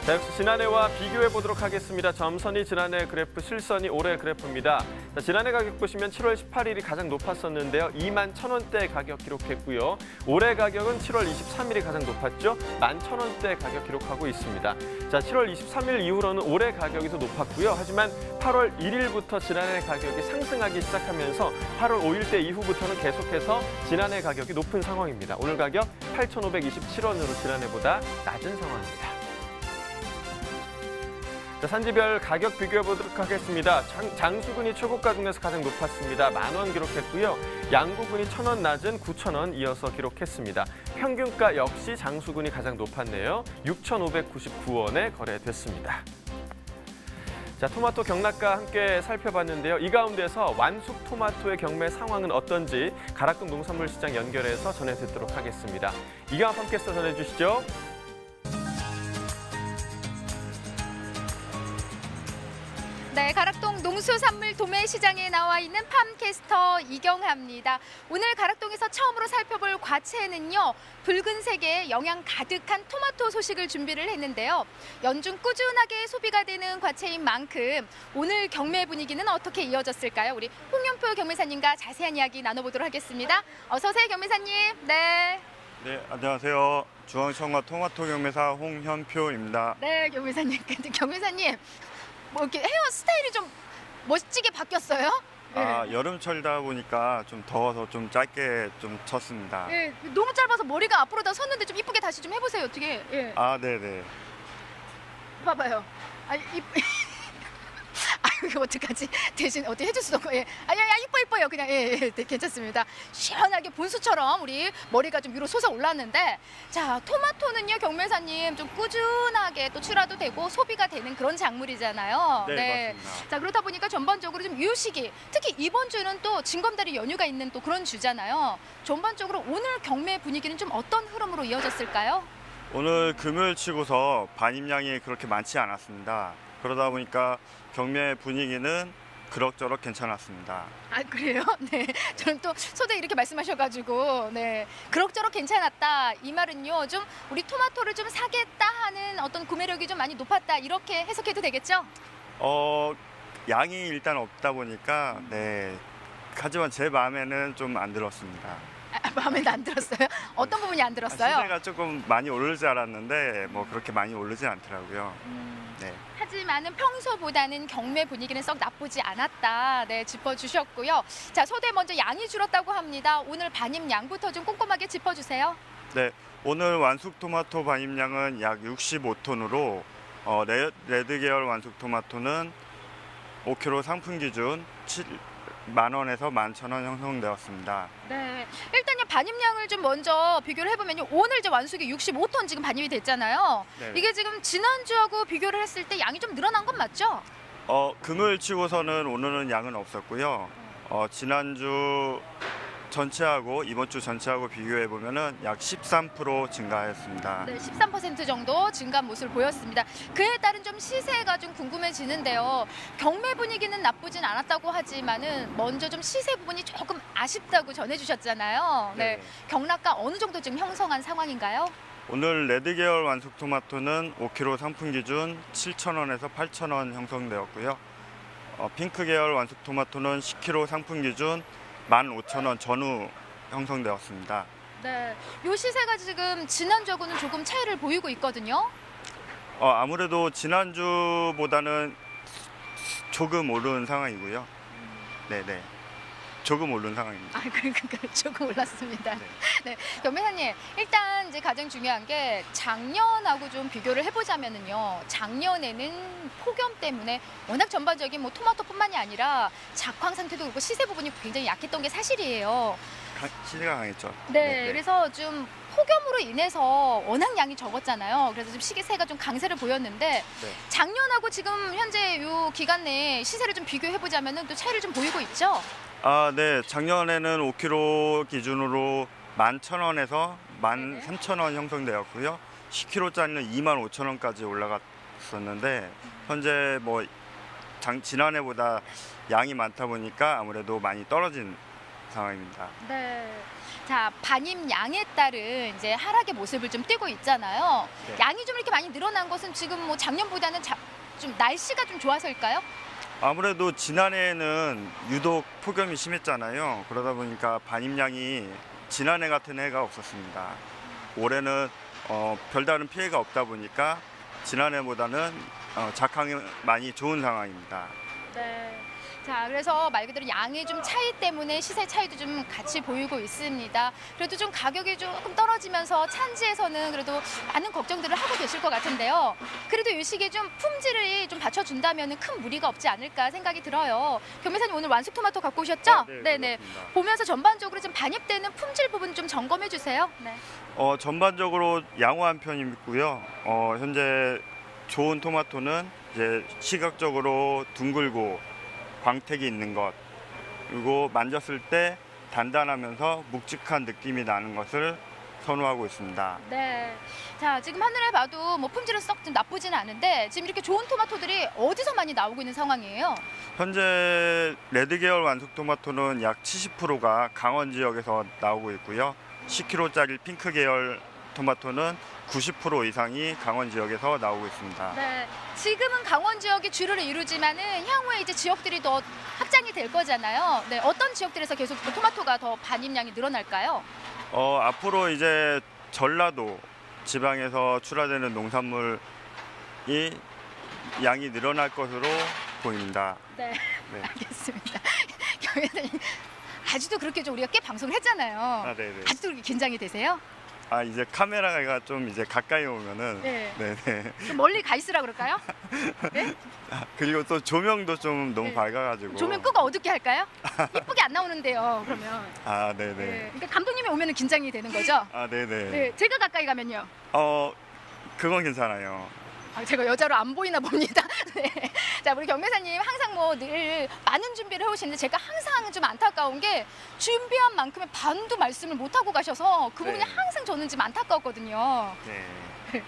자, 역시 지난해와 비교해 보도록 하겠습니다. 점선이 지난해 그래프, 실선이 올해 그래프입니다. 자, 지난해 가격 보시면 7월 18일이 가장 높았었는데요. 21,000원대 가격 기록했고요. 올해 가격은 7월 23일이 가장 높았죠. 11,000원대 가격 기록하고 있습니다. 자, 7월 23일 이후로는 올해 가격이 더 높았고요. 하지만 8월 1일부터 지난해 가격이 상승하기 시작하면서 8월 5일대 이후부터는 계속해서 지난해 가격이 높은 상황입니다. 오늘 가격 8,527원으로 지난해보다 낮은 상황입니다. 자, 산지별 가격 비교해 보도록 하겠습니다. 장수군이 최고가 중에서 가장 높았습니다. 10,000원 기록했고요. 양구군이 1,000원 낮은 9,000원 이어서 기록했습니다. 평균가 역시 장수군이 가장 높았네요. 6,599원에 거래됐습니다. 자, 토마토 경락가 함께 살펴봤는데요. 이 가운데서 완숙 토마토의 경매 상황은 어떤지 가락동 농산물 시장 연결해서 전해 듣도록 하겠습니다. 이경합 함께서 전해주시죠. 네, 가락동 농수산물 도매시장에 나와 있는 팜캐스터 이경하입니다. 오늘 가락동에서 처음으로 살펴볼 과채는요, 붉은색의 영양 가득한 토마토 소식을 준비를 했는데요. 연중 꾸준하게 소비가 되는 과채인 만큼 오늘 경매 분위기는 어떻게 이어졌을까요? 우리 홍현표 경매사님과 자세한 이야기 나눠보도록 하겠습니다. 어서 오세요, 경매사님. 네. 네, 안녕하세요. 중앙청과 토마토 경매사 홍현표입니다. 네, 경매사님. 근데 경매사님, 뭐 이렇게 헤어 스타일이 좀 멋지게 바뀌었어요? 아, 여름철이다 보니까 좀 더워서 좀 짧게 좀 쳤습니다. 네, 너무 짧아서 머리가 앞으로 다 섰는데 좀 이쁘게 다시 좀 해보세요. 어떻게? 예. 아, 네네. 봐봐요. 아, 아유, 어떡하지? 대신 어떻게 해줄 수도 없고, 예. 아니, 이뻐요. 그냥, 네, 괜찮습니다. 시원하게 분수처럼 우리 머리가 좀 위로 솟아 올랐는데, 자, 토마토는요, 경매사님, 좀 꾸준하게 또 출하도 되고 소비가 되는 그런 작물이잖아요. 네, 맞습니다. 자, 그렇다 보니까 전반적으로 좀 이 시기, 특히 이번 주는 또 징검다리 연휴가 있는 또 그런 주잖아요. 전반적으로 오늘 경매 분위기는 좀 어떤 흐름으로 이어졌을까요? 오늘 금요일 치고서 반입량이 그렇게 많지 않았습니다. 그러다 보니까 경매 분위기는 그럭저럭 괜찮았습니다. 아, 그래요? 네. 저는 또 소대 이렇게 말씀하셔가지고, 네. 그럭저럭 괜찮았다. 이 말은요, 좀 우리 토마토를 좀 사겠다 하는 어떤 구매력이 좀 많이 높았다. 이렇게 해석해도 되겠죠? 양이 일단 없다 보니까, 네. 하지만 제 마음에는 좀 안 들었습니다. 마음에 안 들었어요? 어떤 부분이 안 들었어요? 시세가 조금 많이 오를 줄 알았는데 뭐 그렇게 많이 오르진 않더라고요. 네. 하지만은 평소보다는 경매 분위기는 썩 나쁘지 않았다. 네, 짚어주셨고요. 자, 소대 먼저 양이 줄었다고 합니다. 오늘 반입 양부터 좀 꼼꼼하게 짚어주세요. 네. 오늘 완숙 토마토 반입량은 약 65톤으로 레드 계열 완숙 토마토는 5kg 상품 기준 7만 원에서 11,000원 형성되었습니다. 네, 일단요 반입량을 좀 먼저 비교를 해보면요, 오늘 이제 완숙이 65톤 지금 반입이 됐잖아요. 네. 이게 지금 지난주하고 비교를 했을 때 양이 좀 늘어난 건 맞죠? 금요일 치고서는 오늘은 양은 없었고요. 지난주 전체하고 이번 주 전체하고 비교해 보면은 약 13% 증가했습니다. 네, 13% 정도 증가한 모습을 보였습니다. 그에 따른 좀 시세가 좀 궁금해지는데요. 경매 분위기는 나쁘진 않았다고 하지만은 먼저 좀 시세 부분이 조금 아쉽다고 전해주셨잖아요. 네, 네. 경락가 어느 정도 지금 형성한 상황인가요? 오늘 레드 계열 완숙 토마토는 5kg 상품 기준 7,000원에서 8,000원 형성되었고요. 핑크 계열 완숙 토마토는 10kg 상품 기준 15,000원 전후 형성되었습니다. 네, 요 시세가 지금 지난주하고는 조금 차이를 보이고 있거든요. 아무래도 지난주보다는 조금 오른 상황이고요. 네네. 조금 오른 상황입니다. 그러니까 조금 올랐습니다. 네. 네, 경매사님, 일단 이제 가장 중요한 게 작년하고 좀 비교를 해보자면은요. 작년에는 폭염 때문에 워낙 전반적인 뭐 토마토뿐만이 아니라 작황 상태도 그렇고 시세 부분이 굉장히 약했던 게 사실이에요. 시세가 강했죠. 네, 그래서 좀 폭염으로 인해서 워낙 양이 적었잖아요. 그래서 좀 시세가 좀 강세를 보였는데 네. 작년하고 지금 현재 요 기간 내에 시세를 좀 비교해보자면은 또 차이를 좀 보이고 있죠. 네. 작년에는 5kg 기준으로 11,000원에서 13,000원 형성되었고요. 10kg짜리는 25,000원까지 올라갔었는데 현재 뭐 지난해보다 양이 많다 보니까 아무래도 많이 떨어진 상황입니다. 네. 자, 반입 양에 따른 이제 하락의 모습을 좀 띠고 있잖아요. 네. 양이 좀 이렇게 많이 늘어난 것은 지금 뭐 작년보다는 좀 날씨가 좀 좋아서일까요? 아무래도 지난해에는 유독 폭염이 심했잖아요. 그러다 보니까 반입량이 지난해 같은 해가 없었습니다. 올해는 별다른 피해가 없다 보니까 지난해보다는 작황이 많이 좋은 상황입니다. 네. 자, 그래서 말 그대로 양의 좀 차이 때문에 시세 차이도 좀 같이 보이고 있습니다. 그래도 좀 가격이 조금 떨어지면서 찬지에서는 그래도 많은 걱정들을 하고 계실 것 같은데요. 그래도 이 시기에 좀 품질을 좀 받쳐준다면 큰 무리가 없지 않을까 생각이 들어요. 경매사님 오늘 완숙 토마토 갖고 오셨죠? 네네. 그렇습니다. 보면서 전반적으로 좀 반입되는 품질 부분 좀 점검해 주세요. 네. 전반적으로 양호한 편이고요. 현재 좋은 토마토는 이제 시각적으로 둥글고 광택이 있는 것, 그리고 만졌을 때 단단하면서 묵직한 느낌이 나는 것을 선호하고 있습니다. 네. 자, 지금 하늘에 봐도 뭐 품질은 썩 좀 나쁘진 않은데 지금 이렇게 좋은 토마토들이 어디서 많이 나오고 있는 상황이에요? 현재 레드 계열 완숙 토마토는 약 70%가 강원 지역에서 나오고 있고요. 10kg짜리 핑크 계열 토마토는 90% 이상이 강원 지역에서 나오고 있습니다. 네. 지금은 강원 지역이 주를 이루지만은 향후에 이제 지역들이 더 확장이 될 거잖아요. 네. 어떤 지역들에서 계속 토마토가 더 반입량이 늘어날까요? 앞으로 이제 전라도 지방에서 출하되는 농산물이 양이 늘어날 것으로 보입니다. 네. 네. 알겠습니다. 경매사님, 아직도 그렇게 좀 우리가 꽤 방송을 했잖아요. 네네. 아직도 그렇게 긴장이 되세요? 아, 이제 카메라가 좀 이제 가까이 오면은 네. 네네. 좀 멀리 가 있으라 그럴까요? 네? 그리고 또 조명도 좀 너무 네. 밝아가지고. 조명 끄고 어둡게 할까요? 이쁘게 안 나오는데요. 그러면. 아, 네. 네네. 그러니까 감독님이 오면은 긴장이 되는 거죠? 아, 네네. 네. 제가 가까이 가면요. 그건 괜찮아요. 아, 제가 여자로 안 보이나 봅니다. 네. 자, 우리 경매사님 항상 뭐 늘 많은 준비를 해오시는데 제가 항상 좀 안타까운 게 준비한 만큼의 반도 말씀을 못 하고 가셔서 그 부분이 네. 항상 저는 좀 안타까웠거든요. 네.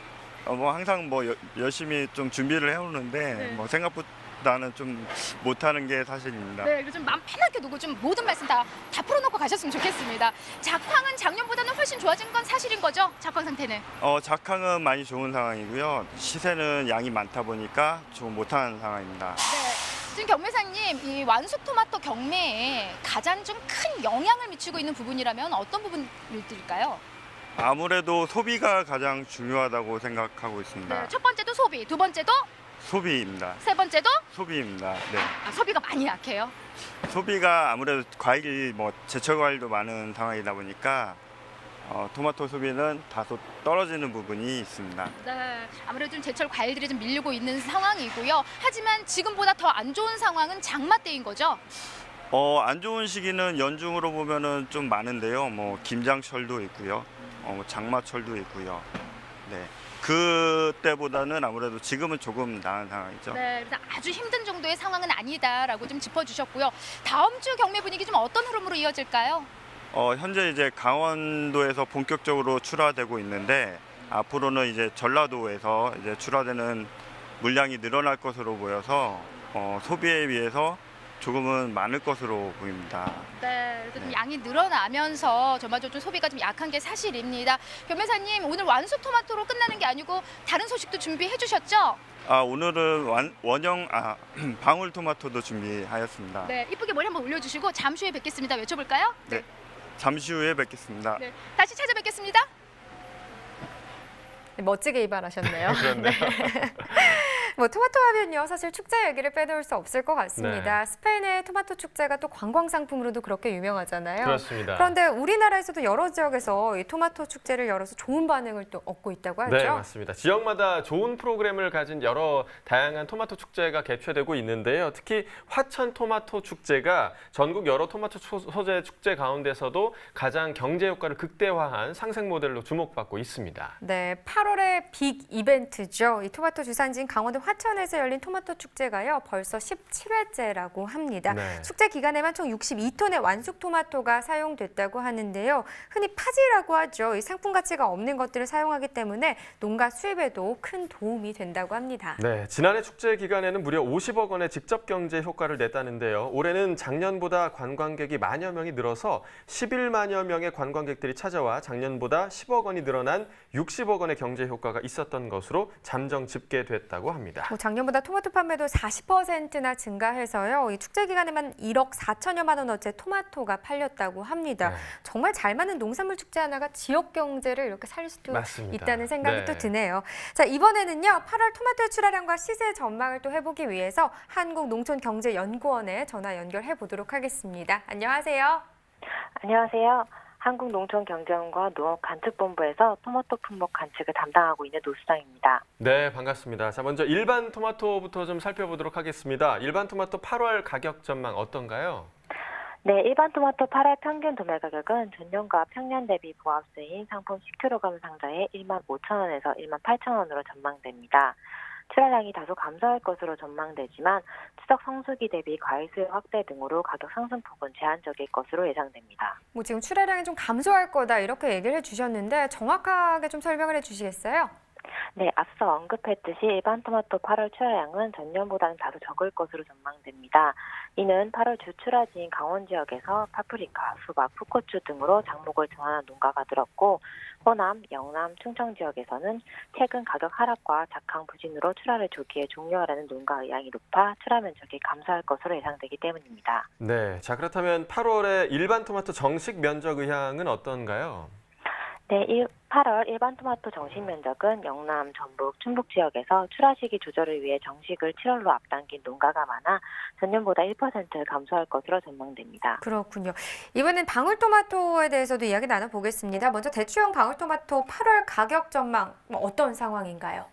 뭐 항상 뭐 열심히 좀 준비를 해오는데 네. 뭐 생각보다는 좀 못하는 게 사실입니다. 네, 좀 마음 편하게 두고 좀 모든 말씀 다 풀어놓고 가셨으면 좋겠습니다. 작황은 작년보다는 훨씬 좋아진 건 사실인 거죠? 작황 상태는? 작황은 많이 좋은 상황이고요. 시세는 양이 많다 보니까 좀 못하는 상황입니다. 네. 지금 경매사님, 이 완숙 토마토 경매에 가장 좀 큰 영향을 미치고 있는 부분이라면 어떤 부분일까요? 아무래도 소비가 가장 중요하다고 생각하고 있습니다. 네, 첫 번째도 소비, 두 번째도 소비입니다. 세 번째도 소비입니다. 네. 소비가 많이 약해요. 소비가 아무래도 과일, 뭐 제철 과일도 많은 상황이다 보니까 토마토 소비는 다소 떨어지는 부분이 있습니다. 네, 아무래도 좀 제철 과일들이 좀 밀리고 있는 상황이고요. 하지만 지금보다 더 안 좋은 상황은 장마 때인 거죠? 안 좋은 시기는 연중으로 보면은 좀 많은데요. 뭐 김장철도 있고요. 장마철도 있고요. 네. 그때보다는 아무래도 지금은 조금 나은 상황이죠. 네, 그래서 아주 힘든 정도의 상황은 아니다라고 좀 짚어주셨고요. 다음 주 경매 분위기 좀 어떤 흐름으로 이어질까요? 현재 이제 강원도에서 본격적으로 출하되고 있는데 앞으로는 이제 전라도에서 이제 출하되는 물량이 늘어날 것으로 보여서 소비에 비해서 조금은 많을 것으로 보입니다. 네, 그래서 좀 네. 양이 늘어나면서 전반적으로 좀 소비가 좀 약한 게 사실입니다. 경매사님, 오늘 완숙 토마토로 끝나는 게 아니고 다른 소식도 준비해 주셨죠? 오늘은 방울 토마토도 준비하였습니다. 네, 이쁘게 머리 한번 올려주시고 잠시 후에 뵙겠습니다. 외쳐볼까요? 네. 잠시 후에 뵙겠습니다. 네, 다시 찾아뵙겠습니다. 네, 멋지게 이발하셨네요. 그렇네요. 뭐 토마토 하면요, 사실 축제 얘기를 빼놓을 수 없을 것 같습니다. 네. 스페인의 토마토 축제가 또 관광 상품으로도 그렇게 유명하잖아요. 그렇습니다. 그런데 우리나라에서도 여러 지역에서 이 토마토 축제를 열어서 좋은 반응을 또 얻고 있다고 하죠. 네, 맞습니다. 지역마다 좋은 프로그램을 가진 여러 다양한 토마토 축제가 개최되고 있는데요. 특히 화천 토마토 축제가 전국 여러 토마토 소재 축제 가운데서도 가장 경제 효과를 극대화한 상생 모델로 주목받고 있습니다. 네, 8월의 빅 이벤트죠. 이 토마토 주산지인 강원도 화천에서 열린 토마토 축제가요, 벌써 17회째라고 합니다. 네. 축제 기간에만 총 62톤의 완숙 토마토가 사용됐다고 하는데요. 흔히 파지라고 하죠. 이 상품 가치가 없는 것들을 사용하기 때문에 농가 수입에도 큰 도움이 된다고 합니다. 네, 지난해 축제 기간에는 무려 50억 원의 직접 경제 효과를 냈다는데요. 올해는 작년보다 관광객이 만여 명이 늘어서 11만여 명의 관광객들이 찾아와 작년보다 10억 원이 늘어난 60억 원의 경제 효과가 있었던 것으로 잠정 집계됐다고 합니다. 뭐 작년보다 토마토 판매도 40%나 증가해서요. 이 축제 기간에만 1억 4천여만 원어치 토마토가 팔렸다고 합니다. 네. 정말 잘 맞는 농산물 축제 하나가 지역 경제를 이렇게 살릴 수도 맞습니다. 있다는 생각이 네. 또 드네요. 자, 이번에는요, 8월 토마토 출하량과 시세 전망을 또 해보기 위해서 한국농촌경제연구원에 전화 연결해 보도록 하겠습니다. 안녕하세요. 안녕하세요. 한국농촌경제원과 농업관측본부에서 토마토 품목 관측을 담당하고 있는 노수정입니다. 네, 반갑습니다. 자, 먼저 일반 토마토부터 좀 살펴보도록 하겠습니다. 일반 토마토 8월 가격 전망 어떤가요? 네, 일반 토마토 8월 평균 도매 가격은 전년과 평년 대비 부합세인 상품 10kg 상자에 15,000원에서 18,000원으로 전망됩니다. 출하량이 다소 감소할 것으로 전망되지만 추석 성수기 대비 과일 수요 확대 등으로 가격 상승폭은 제한적일 것으로 예상됩니다. 뭐 지금 출하량이 좀 감소할 거다 이렇게 얘기를 해주셨는데 정확하게 좀 설명을 해주시겠어요? 네, 앞서 언급했듯이 일반 토마토 8월 출하량은 전년보다는 다소 적을 것으로 전망됩니다. 이는 8월 주 출하지인 강원 지역에서 파프리카, 수박, 풋고추 등으로 작목을 전환한 농가가 늘었고 호남, 영남, 충청 지역에서는 최근 가격 하락과 작황 부진으로 출하를 조기에 종료하라는 농가 의향이 높아 출하 면적이 감소할 것으로 예상되기 때문입니다. 네, 자 그렇다면 8월에 일반 토마토 정식 면적 의향은 어떤가요? 네, 8월 일반 토마토 정식 면적은 영남, 전북, 충북 지역에서 출하 시기 조절을 위해 정식을 7월로 앞당긴 농가가 많아 전년보다 1% 감소할 것으로 전망됩니다. 그렇군요. 이번엔 방울토마토에 대해서도 이야기 나눠보겠습니다. 먼저 대추형 방울토마토 8월 가격 전망 어떤 상황인가요?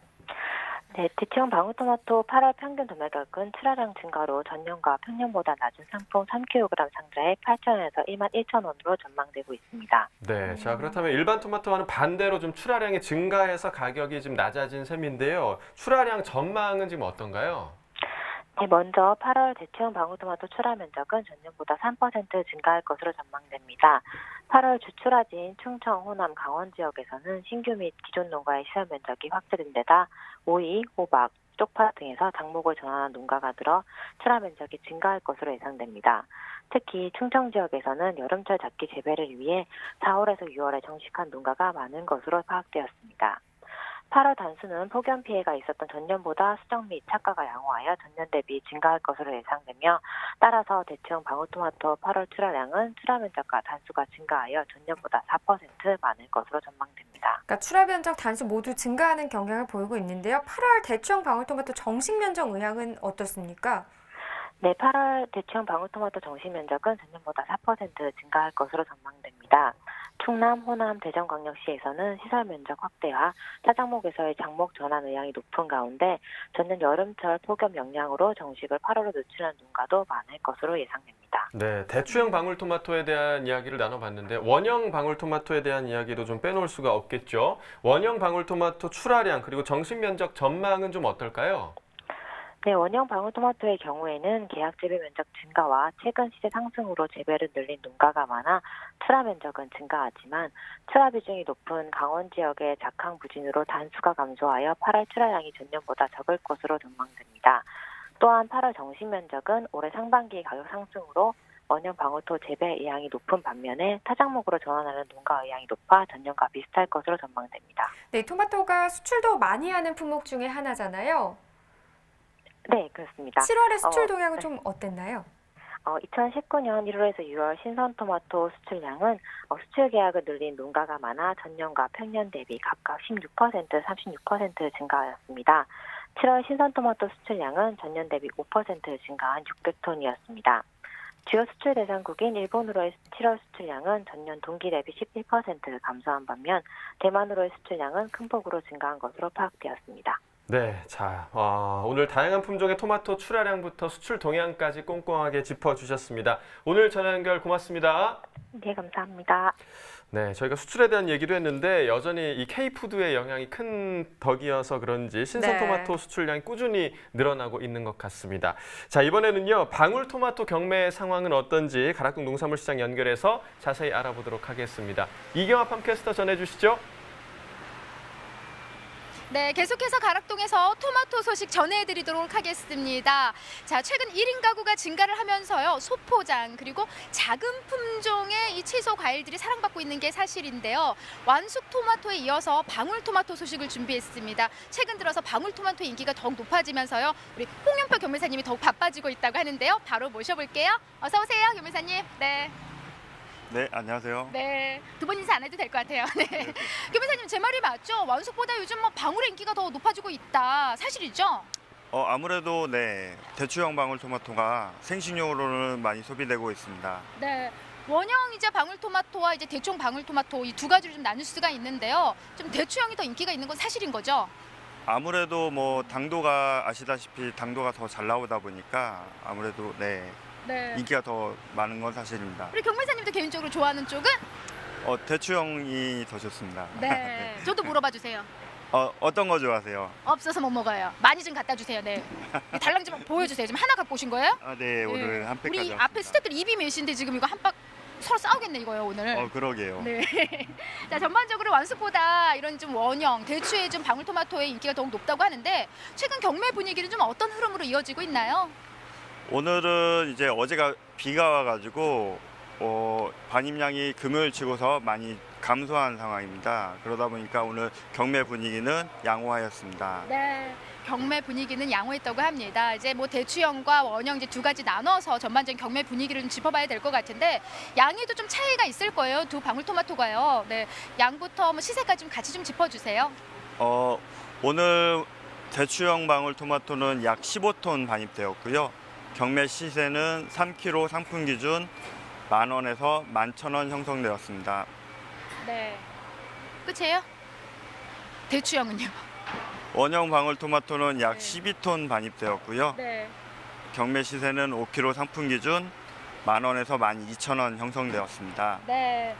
네, 대추형 방울토마토 8월 평균 도매가격은 출하량 증가로 전년과 평년보다 낮은 상품 3kg 상자에 8,000원에서 21,000원으로 전망되고 있습니다. 네, 자 그렇다면 일반 토마토와는 반대로 좀 출하량이 증가해서 가격이 좀 낮아진 셈인데요. 출하량 전망은 지금 어떤가요? 네, 먼저 8월 대추형 방울토마토 출하 면적은 전년보다 3% 증가할 것으로 전망됩니다. 8월 주출하지인 충청, 호남, 강원 지역에서는 신규 및 기존 농가의 시설 면적이 확대된 데다 오이, 호박, 쪽파 등에서 작목을 전환한 농가가 들어 출하 면적이 증가할 것으로 예상됩니다. 특히 충청 지역에서는 여름철 잡기 재배를 위해 4월에서 6월에 정식한 농가가 많은 것으로 파악되었습니다. 8월 단수는 폭염 피해가 있었던 전년보다 수정 및 착과가 양호하여 전년 대비 증가할 것으로 예상되며 따라서 대추형 방울토마토 8월 출하량은 출하 면적과 단수가 증가하여 전년보다 4% 많을 것으로 전망됩니다. 그러니까 출하 면적, 단수 모두 증가하는 경향을 보이고 있는데요. 8월 대추형 방울토마토 정식 면적 의향은 어떻습니까? 네, 8월 대추형 방울토마토 정식 면적은 전년보다 4% 증가할 것으로 전망됩니다. 충남, 호남, 대전광역시에서는 시설 면적 확대와 타작목에서의 작목 전환 의향이 높은 가운데 전년 여름철 폭염 영향으로 정식을 8월로 늦추는 농가도 많을 것으로 예상됩니다. 네, 대추형 방울토마토에 대한 이야기를 나눠봤는데 원형 방울토마토에 대한 이야기도 좀 빼놓을 수가 없겠죠. 원형 방울토마토 출하량 그리고 정식 면적 전망은 좀 어떨까요? 네, 원형 방울토마토의 경우에는 계약 재배 면적 증가와 최근 시세 상승으로 재배를 늘린 농가가 많아 출하 면적은 증가하지만 출하 비중이 높은 강원 지역의 작황 부진으로 단수가 감소하여 8월 출하량이 전년보다 적을 것으로 전망됩니다. 또한 8월 정식 면적은 올해 상반기 가격 상승으로 원형 방울토 재배 의향이 높은 반면에 타작목으로 전환하는 농가 의향이 높아 전년과 비슷할 것으로 전망됩니다. 네, 토마토가 수출도 많이 하는 품목 중에 하나잖아요. 네, 그렇습니다. 7월의 수출 동향은 좀 어땠나요? 2019년 1월에서 6월 신선 토마토 수출량은 수출 계약을 늘린 농가가 많아 전년과 평년 대비 각각 16%, 36% 증가하였습니다. 7월 신선 토마토 수출량은 전년 대비 5% 증가한 600톤이었습니다. 주요 수출 대상국인 일본으로의 7월 수출량은 전년 동기 대비 11% 감소한 반면 대만으로의 수출량은 큰 폭으로 증가한 것으로 파악되었습니다. 네, 자 오늘 다양한 품종의 토마토 출하량부터 수출 동향까지 꼼꼼하게 짚어주셨습니다. 오늘 전화 연결 고맙습니다. 네, 감사합니다. 네, 저희가 수출에 대한 얘기도 했는데 여전히 이 K푸드의 영향이 큰 덕이어서 그런지 신선 토마토 수출량이 꾸준히 늘어나고 있는 것 같습니다. 자, 이번에는요, 방울토마토 경매 상황은 어떤지 가락동 농산물시장 연결해서 자세히 알아보도록 하겠습니다. 이경아 팜캐스터 전해주시죠. 네, 계속해서 가락동에서 토마토 소식 전해드리도록 하겠습니다. 자, 최근 1인 가구가 증가를 하면서요, 소포장 그리고 작은 품종의 이 채소 과일들이 사랑받고 있는 게 사실인데요. 완숙 토마토에 이어서 방울토마토 소식을 준비했습니다. 최근 들어서 방울토마토 인기가 더욱 높아지면서요, 우리 홍윤표 경매사님이 더욱 바빠지고 있다고 하는데요. 바로 모셔볼게요. 어서 오세요, 경매사님. 네. 네, 안녕하세요. 네, 두 번 인사 안 해도 될 것 같아요. 네. 교무사님, 제 말이 맞죠? 완숙보다 요즘 방울의 인기가 더 높아지고 있다. 사실이죠? 아무래도 네, 대추형 방울토마토가 생식용으로는 많이 소비되고 있습니다. 네. 원형 이제 방울토마토와 이제 대추형 방울토마토 이 두 가지로 좀 나눌 수가 있는데요. 좀 대추형이 더 인기가 있는 건 사실인 거죠? 아무래도 뭐 당도가 아시다시피 당도가 더 잘 나오다 보니까 아무래도 네. 인기가 더 많은 건 사실입니다. 우리 경매사님도 개인적으로 좋아하는 쪽은? 대추형이 더 좋습니다. 네. 저도 물어봐 주세요. 어떤 거 좋아하세요? 없어서 못 먹어요. 많이 좀 갖다 주세요. 네. 달랑 좀 보여주세요. 지금 하나 갖고 오신 거예요? 네, 오늘 한 팩 우리 가져왔습니다. 앞에 스태프들 입이 몇인데 지금 이거 한 박 서로 싸우겠네 이거요 오늘. 그러게요. 네. 자, 전반적으로 완숙보다 이런 좀 원형, 대추의 좀 방울토마토의 인기가 더욱 높다고 하는데 최근 경매 분위기는 좀 어떤 흐름으로 이어지고 있나요? 오늘은 이제 어제가 비가 와가지고 반입량이 금요일 치고서 많이 감소한 상황입니다. 그러다 보니까 오늘 경매 분위기는 양호하였습니다. 네. 경매 분위기는 양호했다고 합니다. 이제 뭐 대추형과 원형 이제 두 가지 나눠서 전반적인 경매 분위기를 좀 짚어봐야 될 것 같은데 양에도 좀 차이가 있을 거예요. 두 방울토마토가요. 네, 양부터 뭐 시세까지 좀 같이 좀 짚어주세요. 오늘 대추형 방울토마토는 약 15톤 반입되었고요. 경매 시세는 3kg 상품 기준 10,000원에서 11,000원 형성되었습니다. 네, 끝이에요? 대추형은요? 원형 방울토마토는 약 12톤 반입되었고요. 네. 경매 시세는 5kg 상품 기준 10,000원에서 12,000원 형성되었습니다. 네.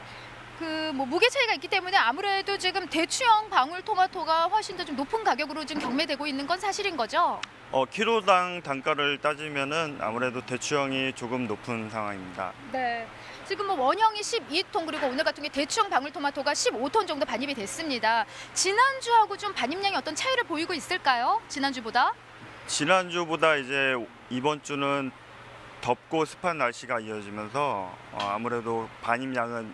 그 뭐 무게 차이가 있기 때문에 아무래도 지금 대추형 방울토마토가 훨씬 더 좀 높은 가격으로 지금 경매되고 있는 건 사실인 거죠? 키로당 단가를 따지면은 아무래도 대추형이 조금 높은 상황입니다. 네. 지금 뭐 원형이 12톤 그리고 오늘 같은 게 대추형 방울토마토가 15톤 정도 반입이 됐습니다. 지난주하고 좀 반입량이 어떤 차이를 보이고 있을까요? 지난주보다? 지난주보다 이제 이번 주는 덥고 습한 날씨가 이어지면서 아무래도 반입량은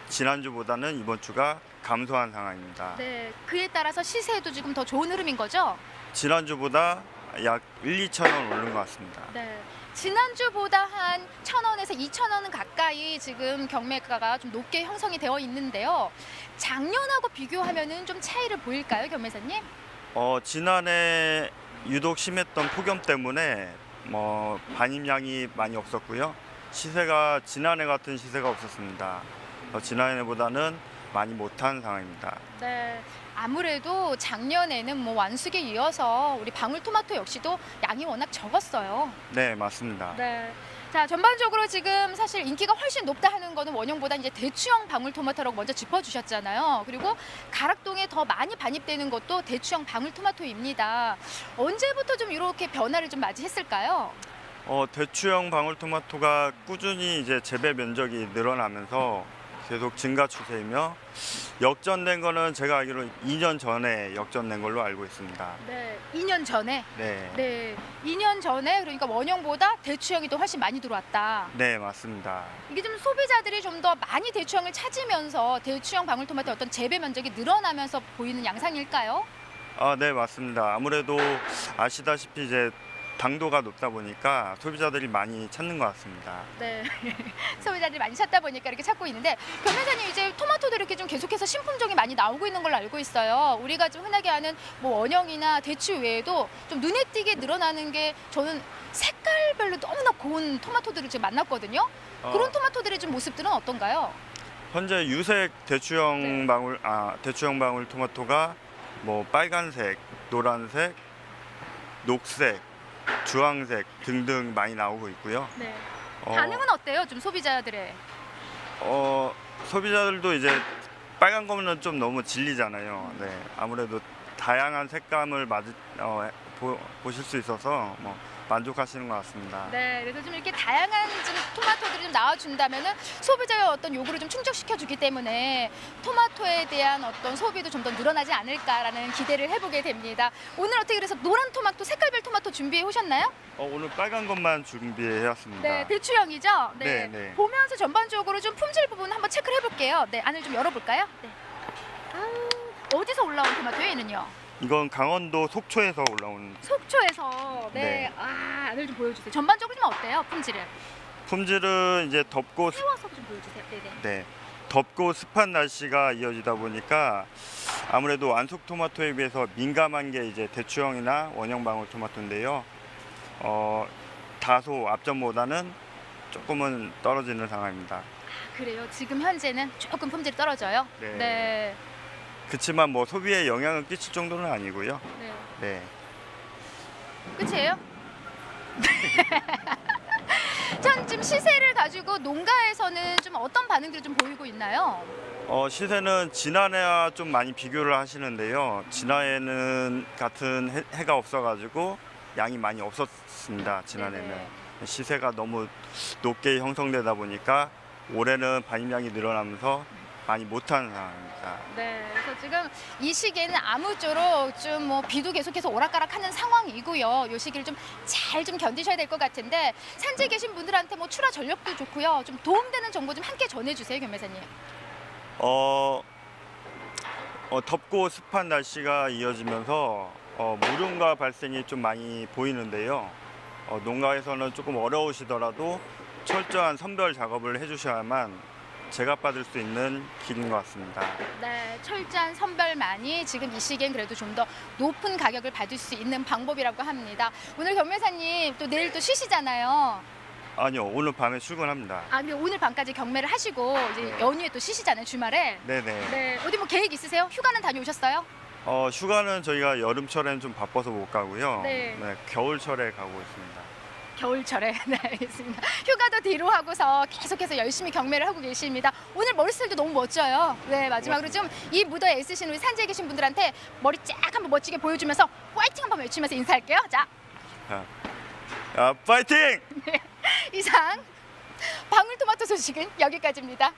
지난주보다는 이번 주가 감소한 상황입니다. 네. 그에 따라서 시세도 지금 더 좋은 흐름인 거죠? 지난주보다 약 1-2천 원 오른 것 같습니다. 네. 지난주보다 한 1,000원에서 2,000원은 가까이 지금 경매가가 좀 높게 형성이 되어 있는데요. 작년하고 비교하면은 좀 차이를 보일까요, 경매사님? 지난해 유독 심했던 폭염 때문에 반입량이 많이 없었고요. 시세가 지난해 같은 시세가 없었습니다. 지난해보다는 많이 못한 상황입니다. 네. 아무래도 작년에는 뭐 완숙에 이어서 우리 방울토마토 역시도 양이 워낙 적었어요. 네, 맞습니다. 네. 자, 전반적으로 지금 사실 인기가 훨씬 높다 하는 거는 원형보다 이제 대추형 방울토마토라고 먼저 짚어주셨잖아요. 그리고 가락동에 더 많이 반입되는 것도 대추형 방울토마토입니다. 언제부터 좀 이렇게 변화를 좀 맞이했을까요? 대추형 방울토마토가 꾸준히 이제 재배 면적이 늘어나면서 계속 증가 추세이며 역전된 거는 제가 알기로 2년 전에 역전된 걸로 알고 있습니다. 네, 2년 전에. 네. 네, 2년 전에 그러니까 원형보다 대추형이 더 훨씬 많이 들어왔다. 네, 맞습니다. 이게 좀 소비자들이 좀 더 많이 대추형을 찾으면서 대추형 방울토마토 어떤 재배 면적이 늘어나면서 보이는 양상일까요? 네, 맞습니다. 아무래도 아시다시피 이제 당도가 높다 보니까 소비자들이 많이 찾는 것 같습니다. 네, 소비자들이 많이 찾다 보니까 이렇게 찾고 있는데 변호사님 이제 토마토도 이렇게 좀 계속해서 신품종이 많이 나오고 있는 걸로 알고 있어요. 우리가 좀 흔하게 아는 뭐 원형이나 대추 외에도 좀 눈에 띄게 늘어나는 게 저는 색깔별로 너무나 고운 토마토들을 지금 만났거든요. 그런 토마토들의 좀 모습들은 어떤가요? 현재 유색 대추형 대추형 방울 토마토가 뭐 빨간색, 노란색, 녹색, 주황색 등등 많이 나오고 있고요. 네. 반응은 어때요? 좀 소비자들의? 소비자들도 이제 빨간 거는 좀 너무 질리잖아요. 네. 아무래도 다양한 색감을 보실 수 있어서 만족하시는 것 같습니다. 네, 그래서 좀 이렇게 다양한 좀 토마토들이 좀 나와준다면은 소비자의 어떤 요구를 좀 충족시켜주기 때문에 토마토에 대한 어떤 소비도 좀 더 늘어나지 않을까라는 기대를 해보게 됩니다. 오늘 어떻게 그래서 노란 토마토, 색깔별 토마토 준비해 오셨나요? 오늘 빨간 것만 준비해왔습니다. 네, 대추형이죠? 네. 네. 보면서 전반적으로 좀 품질 부분 한번 체크를 해볼게요. 네, 안을 좀 열어볼까요? 네. 어디서 올라온 토마토예요, 얘는요? 이건 강원도 속초에서 올라온. 속초에서. 네. 네. 안을 좀 보여주세요. 전반적으로 좀 어때요, 품질은? 품질은 이제 덥고 세워서 좀 보여주세요. 네네. 네. 덥고 습한 날씨가 이어지다 보니까 아무래도 완숙 토마토에 비해서 민감한 게 이제 대추형이나 원형 방울 토마토인데요. 다소 앞전보다는 조금은 떨어지는 상황입니다. 그래요. 지금 현재는 조금 품질이 떨어져요. 네. 네. 그렇지만 소비에 영향을 끼칠 정도는 아니고요. 네. 네. 끝이에요? 전 지금 시세를 가지고 농가에서는 좀 어떤 반응들이 좀 보이고 있나요? 시세는 지난해와 좀 많이 비교를 하시는데요. 지난해는 같은 해가 없어가지고 양이 많이 없었습니다. 지난해는. 네네. 시세가 너무 높게 형성되다 보니까 올해는 반입량이 늘어나면서 많이 못한 상황입니다. 네, 그래서 지금 이 시기에는 아무쪼록 좀 비도 계속해서 오락가락하는 상황이고요. 이 시기를 좀 잘 좀 견디셔야 될 것 같은데 산지에 계신 분들한테 출하 전력도 좋고요. 좀 도움되는 정보 좀 함께 전해주세요, 경매사님. 덥고 습한 날씨가 이어지면서 물음과 발생이 좀 많이 보이는데요. 농가에서는 조금 어려우시더라도 철저한 선별 작업을 해주셔야만 제값받을 수 있는 길인 것 같습니다. 네, 철저한 선별만이 지금 이 시기엔 그래도 좀 더 높은 가격을 받을 수 있는 방법이라고 합니다. 오늘 경매사님 또 내일 또 쉬시잖아요. 아니요, 오늘 밤에 출근합니다. 아, 근데 오늘 밤까지 경매를 하시고 이제 네. 연휴에 또 쉬시잖아요, 주말에. 네네. 네, 어디 뭐 계획 있으세요? 휴가는 다녀오셨어요? 휴가는 저희가 여름철에는 좀 바빠서 못 가고요. 네. 겨울철에 가고 있습니다. 겨울철에. 네, 알겠습니다. 휴가도 뒤로 하고서 계속해서 열심히 경매를 하고 계십니다. 오늘 머리 스타일도 너무 멋져요. 네, 마지막으로 좀 이 무더에 애쓰신 우리 산지에 계신 분들한테 머리 쫙 한번 멋지게 보여주면서 화이팅 한번 외치면서 인사할게요. 자, 파이팅! 네, 이상 방울토마토 소식은 여기까지입니다.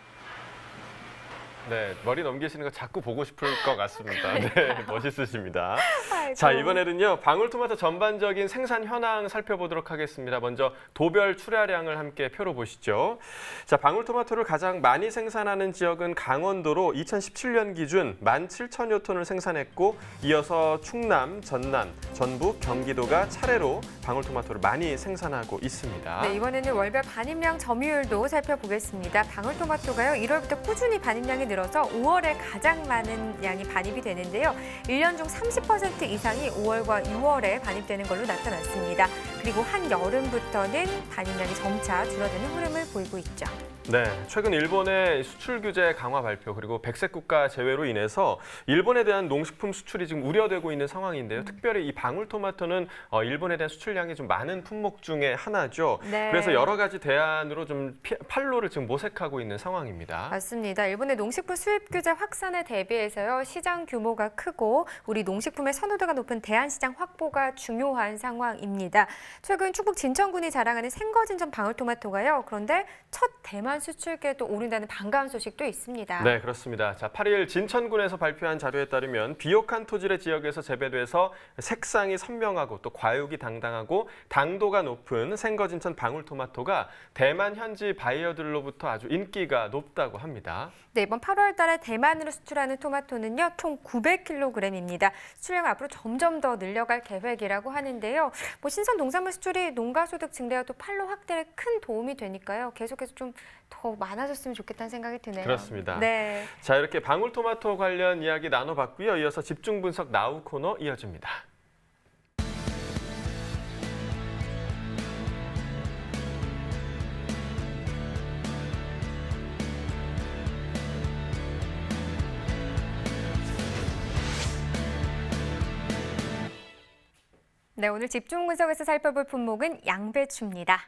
네, 머리 넘기시는 거 자꾸 보고 싶을 것 같습니다. 네, 멋있으십니다. 아이고. 자, 이번에는요, 방울토마토 전반적인 생산 현황 살펴보도록 하겠습니다. 먼저 도별 출하량을 함께 표로 보시죠. 자, 방울토마토를 가장 많이 생산하는 지역은 강원도로 2017년 기준 17,000여 톤을 생산했고, 이어서 충남, 전남, 전북, 경기도가 차례로 방울토마토를 많이 생산하고 있습니다. 네, 이번에는 월별 반입량 점유율도 살펴보겠습니다. 방울토마토가요, 1월부터 꾸준히 반입량이 늘어서 5월에 가장 많은 양이 반입이 되는데요. 1년 중 30% 이상이 5월과 6월에 반입되는 걸로 나타났습니다. 그리고 한여름부터는 반입량이 점차 줄어드는 흐름을 보이고 있죠. 네, 최근 일본의 수출 규제 강화 발표 그리고 백색 국가 제외로 인해서 일본에 대한 농식품 수출이 지금 우려되고 있는 상황인데요. 특별히 이 방울토마토는 일본에 대한 수출량이 좀 많은 품목 중에 하나죠. 네. 그래서 여러 가지 대안으로 좀 판로를 지금 모색하고 있는 상황입니다. 맞습니다. 일본의 농식품 수입 규제 확산에 대비해서요, 시장 규모가 크고 우리 농식품의 선호도가 높은 대안 시장 확보가 중요한 상황입니다. 최근 충북 진천군이 자랑하는 생거진전 방울토마토가요, 그런데 첫 대만 수출계도 오른다는 반가운 소식도 있습니다. 네, 그렇습니다. 자, 8일 진천군에서 발표한 자료에 따르면 비옥한 토질의 지역에서 재배돼서 색상이 선명하고 또 과육이 당당하고 당도가 높은 생거진천 방울토마토가 대만 현지 바이어들로부터 아주 인기가 높다고 합니다. 네, 이번 8월 달에 대만으로 수출하는 토마토는요, 총 900kg입니다. 수출량을 앞으로 점점 더 늘려갈 계획이라고 하는데요. 신선 농산물 수출이 농가 소득 증대와 또 판로 확대에 큰 도움이 되니까요. 계속해서 좀 더 많아졌으면 좋겠다는 생각이 드네요. 그렇습니다. 네. 자, 이렇게 방울토마토 관련 이야기 나눠봤고요. 이어서 집중 분석 나우 코너 이어집니다. 네, 오늘 집중 분석에서 살펴볼 품목은 양배추입니다.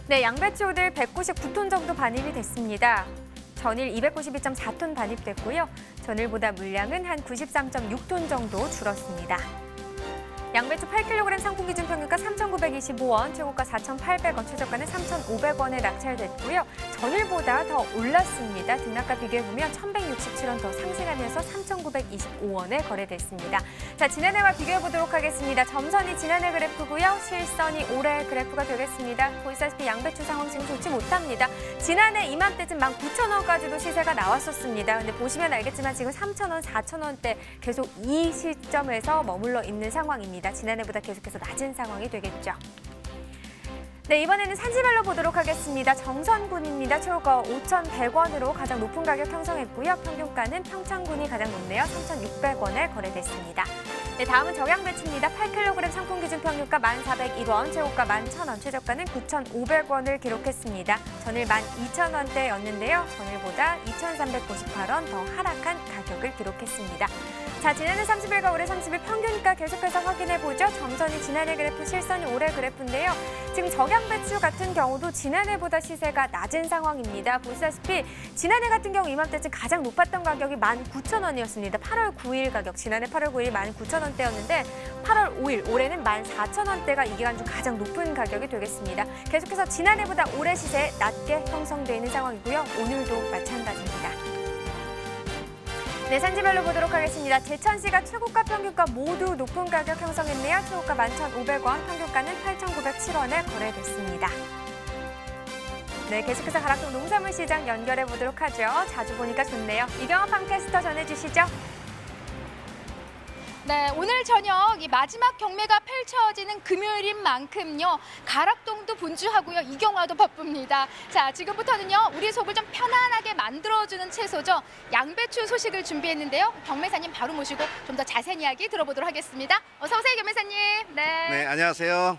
네, 양배추 오늘 199톤 정도 반입이 됐습니다. 전일 292.4톤 반입됐고요. 전일보다 물량은 한 93.6톤 정도 줄었습니다. 양배추 8kg 상품 기준 평균가 3,925원, 최고가 4,800원, 최저가는 3,500원에 낙찰됐고요. 전일보다 더 올랐습니다. 등락과 비교해보면 1,167원 더 상승하면서 3,925원에 거래됐습니다. 자, 지난해와 비교해보도록 하겠습니다. 점선이 지난해 그래프고요. 실선이 올해 그래프가 되겠습니다. 보시다시피 양배추 상황 지금 좋지 못합니다. 지난해 이맘때쯤 19,000원까지도 시세가 나왔었습니다. 근데 보시면 알겠지만 지금 3,000원, 4,000원대 계속 이 시점에서 머물러 있는 상황입니다. 지난해보다 계속해서 낮은 상황이 되겠죠. 네, 이번에는 산지별로 보도록 하겠습니다. 정선군입니다. 최고가 5,100원으로 가장 높은 가격 형성했고요. 평균가는 평창군이 가장 높네요. 3,600원에 거래됐습니다. 네, 다음은 적양배추입니다. 8kg 상품 기준 평균가 1,401원, 최고가 11,000원, 최저가는 9,500원을 기록했습니다. 전일 12,000원대였는데요. 전일보다 2,398원 더 하락한 가격을 기록했습니다. 자, 지난해 30일과 올해 30일 평균가 계속해서 확인해보죠. 점선이 지난해 그래프, 실선이 올해 그래프인데요. 지금 적양배추 같은 경우도 지난해보다 시세가 낮은 상황입니다. 보시다시피 지난해 같은 경우 이맘때쯤 가장 높았던 가격이 19,000원이었습니다. 8월 9일 가격, 지난해 8월 9일 19,000원대였는데 8월 5일, 올해는 14,000원대가 이 기간 중 가장 높은 가격이 되겠습니다. 계속해서 지난해보다 올해 시세 낮게 형성되어 있는 상황이고요. 오늘도 마찬가지입니다. 네, 산지별로 보도록 하겠습니다. 제천시가 최고가 평균가 모두 높은 가격 형성했네요. 최고가 11,500원, 평균가는 8,907원에 거래됐습니다. 네, 계속해서 가락동 농산물 시장 연결해 보도록 하죠. 자주 보니까 좋네요. 이경화 팜캐스터 전해주시죠. 네, 오늘 저녁 이 마지막 경매가 펼쳐지는 금요일인 만큼요. 가락동도 분주하고요. 이경화도 바쁩니다. 자, 지금부터는요. 우리 속을 좀 편안하게 만들어주는 채소죠. 양배추 소식을 준비했는데요. 경매사님 바로 모시고 좀 더 자세한 이야기 들어보도록 하겠습니다. 어서 오세요, 경매사님. 네. 네, 안녕하세요.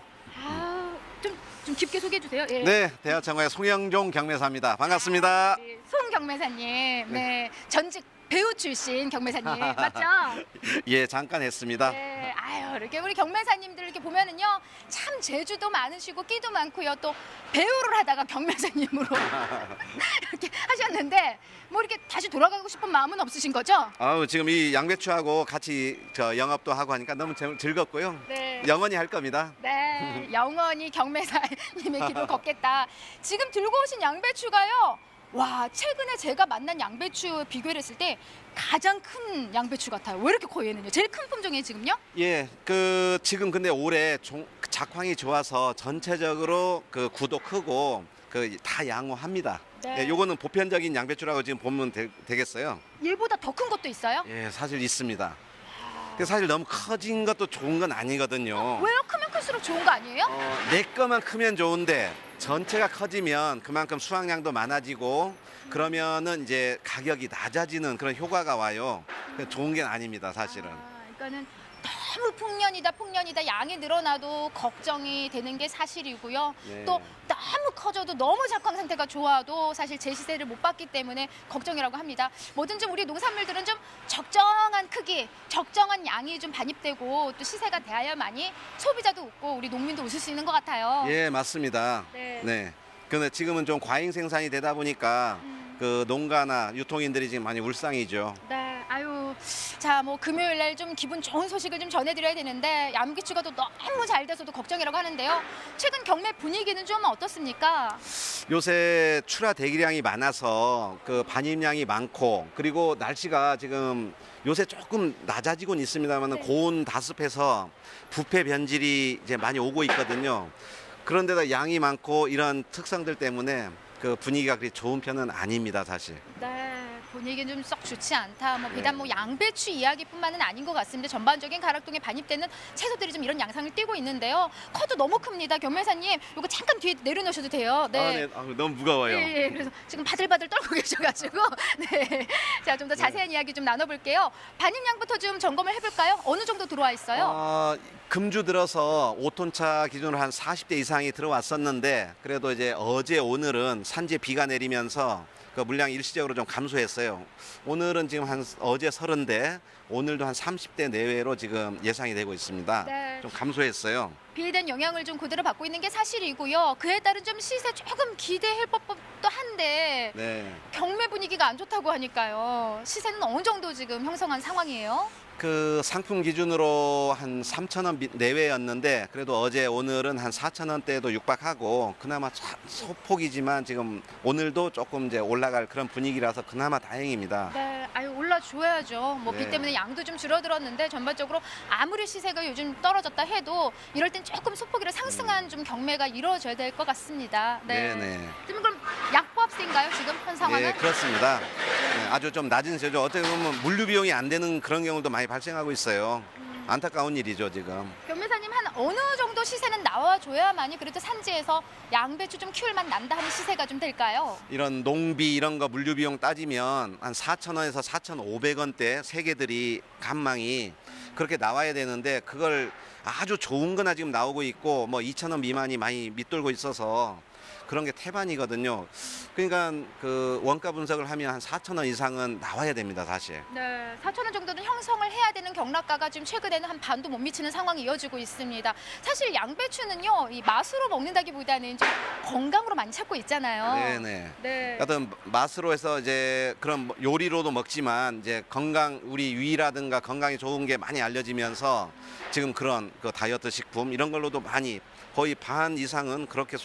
좀 깊게 소개해 주세요. 예. 네, 대하청과의 송영종 경매사입니다. 반갑습니다. 네, 송 경매사님. 네. 전직 배우 출신 경매사님 맞죠? 예, 잠깐 했습니다. 네, 아유 이렇게 우리 경매사님들 이렇게 보면은요 참 재주도 많으시고 끼도 많고요 또 배우를 하다가 경매사님으로 이렇게 하셨는데 뭐 이렇게 다시 돌아가고 싶은 마음은 없으신 거죠? 아우, 지금 이 양배추하고 같이 영업도 하고 하니까 너무 즐겁고요. 네. 영원히 할 겁니다. 네, 영원히 경매사님의 길을 걷겠다. 지금 들고 오신 양배추가요. 와, 최근에 제가 만난 양배추 비교를 했을 때 가장 큰 양배추 같아요. 왜 이렇게 커요, 얘는요? 제일 큰 품종이에요, 지금요? 예, 지금 근데 올해 작황이 좋아서 전체적으로 그 구도 크고 다 양호합니다. 네. 예, 요거는 보편적인 양배추라고 지금 보면 되겠어요. 얘보다 더 큰 것도 있어요? 예, 사실 있습니다. 근데 사실 너무 커진 것도 좋은 건 아니거든요. 왜요? 크면 클수록 좋은 거 아니에요? 내 거만 크면 좋은데 전체가 커지면 그만큼 수확량도 많아지고 그러면은 이제 가격이 낮아지는 그런 효과가 와요. 좋은 게 아닙니다, 사실은. 그러니까는 너무 폭년이다 양이 늘어나도 걱정이 되는 게 사실이고요. 네. 또 너무 커져도 너무 작황 상태가 좋아도 사실 제 시세를 못 받기 때문에 걱정이라고 합니다. 뭐든 좀 우리 농산물들은 좀 적정한 크기, 적정한 양이 좀 반입되고 또 시세가 돼야만이 소비자도 웃고 우리 농민도 웃을 수 있는 것 같아요. 예, 맞습니다. 네. 네. 근데 지금은 좀 과잉 생산이 되다 보니까 그 농가나 유통인들이 지금 많이 울상이죠. 네, 아유, 자, 뭐 금요일 날 좀 기분 좋은 소식을 좀 전해드려야 되는데 양배추가 또 너무 잘 돼서도 걱정이라고 하는데요. 최근 경매 분위기는 좀 어떻습니까? 요새 출하 대기량이 많아서 그 반입량이 많고 그리고 날씨가 지금 요새 조금 낮아지곤 있습니다만 고온 다습해서 부패 변질이 이제 많이 오고 있거든요. 그런데다 양이 많고 이런 특성들 때문에 그 분위기가 그리 좋은 편은 아닙니다, 사실. 네, 분위기는 좀 썩 좋지 않다. 뭐 비단 뭐 양배추 이야기뿐만은 아닌 것 같습니다. 전반적인 가락동에 반입되는 채소들이 좀 이런 양상을 띠고 있는데요. 커도 너무 큽니다, 경매사님. 이거 잠깐 뒤에 내려놓으셔도 돼요. 네. 아, 네. 너무 무거워요. 예, 예. 그래서 지금 바들바들 떨고 계셔가지고 네. 자, 좀 더 자세한 이야기 좀 나눠볼게요. 반입량부터 좀 점검을 해볼까요? 어느 정도 들어와 있어요? 금주 들어서 5톤차 기준으로 한 40대 이상이 들어왔었는데 그래도 이제 어제 오늘은 산지에 비가 내리면서 그 물량이 일시적으로 좀 감소했어요. 오늘은 지금 어제 30대, 오늘도 한 30대 내외로 지금 예상이 되고 있습니다. 네. 좀 감소했어요. 비에 대한 영향을 좀 그대로 받고 있는 게 사실이고요. 그에 따른 좀 시세 조금 기대할 법도 한데 네. 경매 분위기가 안 좋다고 하니까요. 시세는 어느 정도 지금 형성한 상황이에요? 그 상품 기준으로 한 3,000원 내외였는데 그래도 어제 오늘은 한 4,000원대도 육박하고 그나마 소폭이지만 지금 오늘도 조금 이제 올라갈 그런 분위기라서 그나마 다행입니다. 네, 아유 올라줘야죠. 뭐 비 네. 때문에 양도 좀 줄어들었는데 전반적으로 아무리 시세가 요즘 떨어졌다 해도 이럴 땐 조금 소폭이라 상승한 좀 경매가 이루어져야 될 것 같습니다. 네. 네네. 지금 그럼 약보합세인가요 지금 현 상황은? 예, 그렇습니다. 네, 아주 좀 낮은 세죠. 어떻게 보면 물류 비용이 안 되는 그런 경우도 많이 발생하고 있어요. 안타까운 일이죠, 지금. 경매사님 한 어느 정도 시세는 나와줘야만이 그래도 산지에서 양배추 좀 키울 맛 난다 하는 시세가 좀 될까요? 이런 농비 이런 거 물류 비용 따지면 한 4,000원에서 4,500원대 세계들이 간망이 그렇게 나와야 되는데 그걸 아주 좋은 거나 지금 나오고 있고 뭐 2,000원 미만이 많이 밑돌고 있어서 그런 게 태반이거든요. 그러니까 그 원가 분석을 하면 한 4,000원 이상은 나와야 됩니다, 사실. 네, 4,000원 정도는 형성을 해야 되는 경락가가 지금 최근에는 한 반도 못 미치는 상황이 이어지고 있습니다. 사실 양배추는요, 이 맛으로 먹는다기보다는 좀 건강으로 많이 찾고 있잖아요. 네네. 네. 어떤 맛으로 해서 이제 그런 요리로도 먹지만 이제 건강 우리 위라든가 건강에 좋은 게 많이 알려지면서 지금 그런 그 다이어트 식품 이런 걸로도 많이 거의 반 이상은 그렇게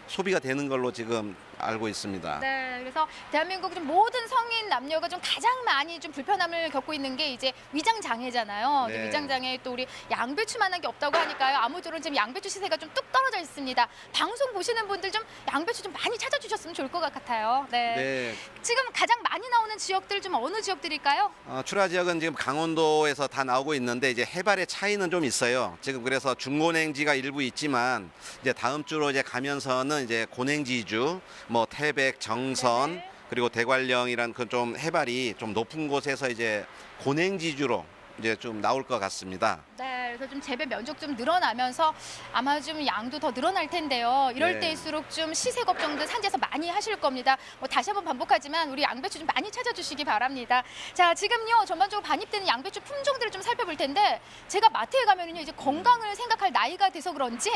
소비가 되는 걸로 지금 알고 있습니다. 네, 그래서 대한민국 좀 모든 성인 남녀가 좀 가장 많이 좀 불편함을 겪고 있는 게 이제 위장 장애잖아요. 네. 위장 장애 또 우리 양배추만한 게 없다고 하니까요. 아무쪼록 지금 양배추 시세가 좀 뚝 떨어져 있습니다. 방송 보시는 분들 좀 양배추 좀 많이 찾아주셨으면 좋을 것 같아요. 네. 네. 지금 가장 많이 나오는 지역들 좀 어느 지역들일까요? 출하 지역은 지금 강원도에서 다 나오고 있는데 이제 해발의 차이는 좀 있어요. 지금 그래서 중고냉지가 일부 있지만 이제 다음 주로 이제 가면서는 이제 고냉지주, 뭐 태백, 정선 네. 그리고 대관령이란 그 좀 해발이 좀 높은 곳에서 이제 고냉지주로 이제 좀 나올 것 같습니다. 네, 그래서 좀 재배 면적 좀 늘어나면서 아마 좀 양도 더 늘어날 텐데요. 이럴 네. 때일수록 좀 시세 걱정들 산지에서 많이 하실 겁니다. 뭐 다시 한번 반복하지만 우리 양배추 좀 많이 찾아주시기 바랍니다. 자, 지금요 전반적으로 반입되는 양배추 품종들을 좀 살펴볼 텐데 제가 마트에 가면은요 이제 건강을 생각할 나이가 돼서 그런지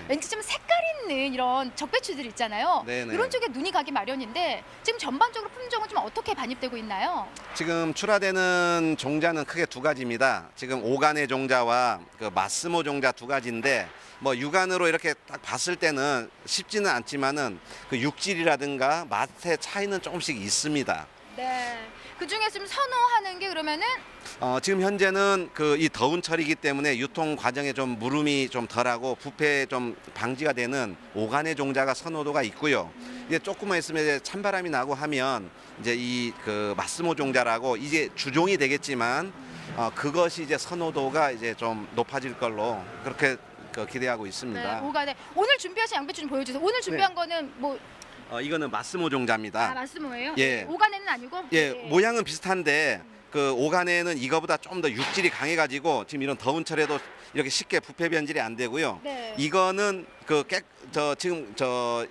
왠지 좀 색깔 있는 이런 적배추들 있잖아요. 네네. 이런 쪽에 눈이 가기 마련인데 지금 전반적으로 품종은 좀 어떻게 반입되고 있나요? 지금 출하되는 종자는 크게 두 가지입니다. 지금 오간의 종자와 그 마스모 종자 두 가지인데 뭐 육안으로 이렇게 딱 봤을 때는 쉽지는 않지만은 그 육질이라든가 맛의 차이는 조금씩 있습니다. 네. 그 중에 좀 선호하는 게 그러면은 지금 현재는 그 이 더운 철이기 때문에 유통 과정에 좀 물음이 좀 덜하고 부패 좀 방지가 되는 오간의 종자가 선호도가 있고요. 이제 조금만 있으면 이제 찬바람이 나고 하면 이제 이 그 마스모 종자라고 이제 주종이 되겠지만 그것이 이제 선호도가 이제 좀 높아질 걸로 그렇게 기대하고 있습니다. 네, 오간에 오늘 준비하신 양배추 좀 보여주세요. 오늘 준비한 거는 뭐 이거는 마스모 종자입니다. 마스모예요? 예. 오간에는 아니고? 예, 모양은 비슷한데 그 오간에는 이거보다 좀 더 육질이 강해가지고 지금 이런 더운 철에도 이렇게 쉽게 부패 변질이 안 되고요. 네. 이거는 지금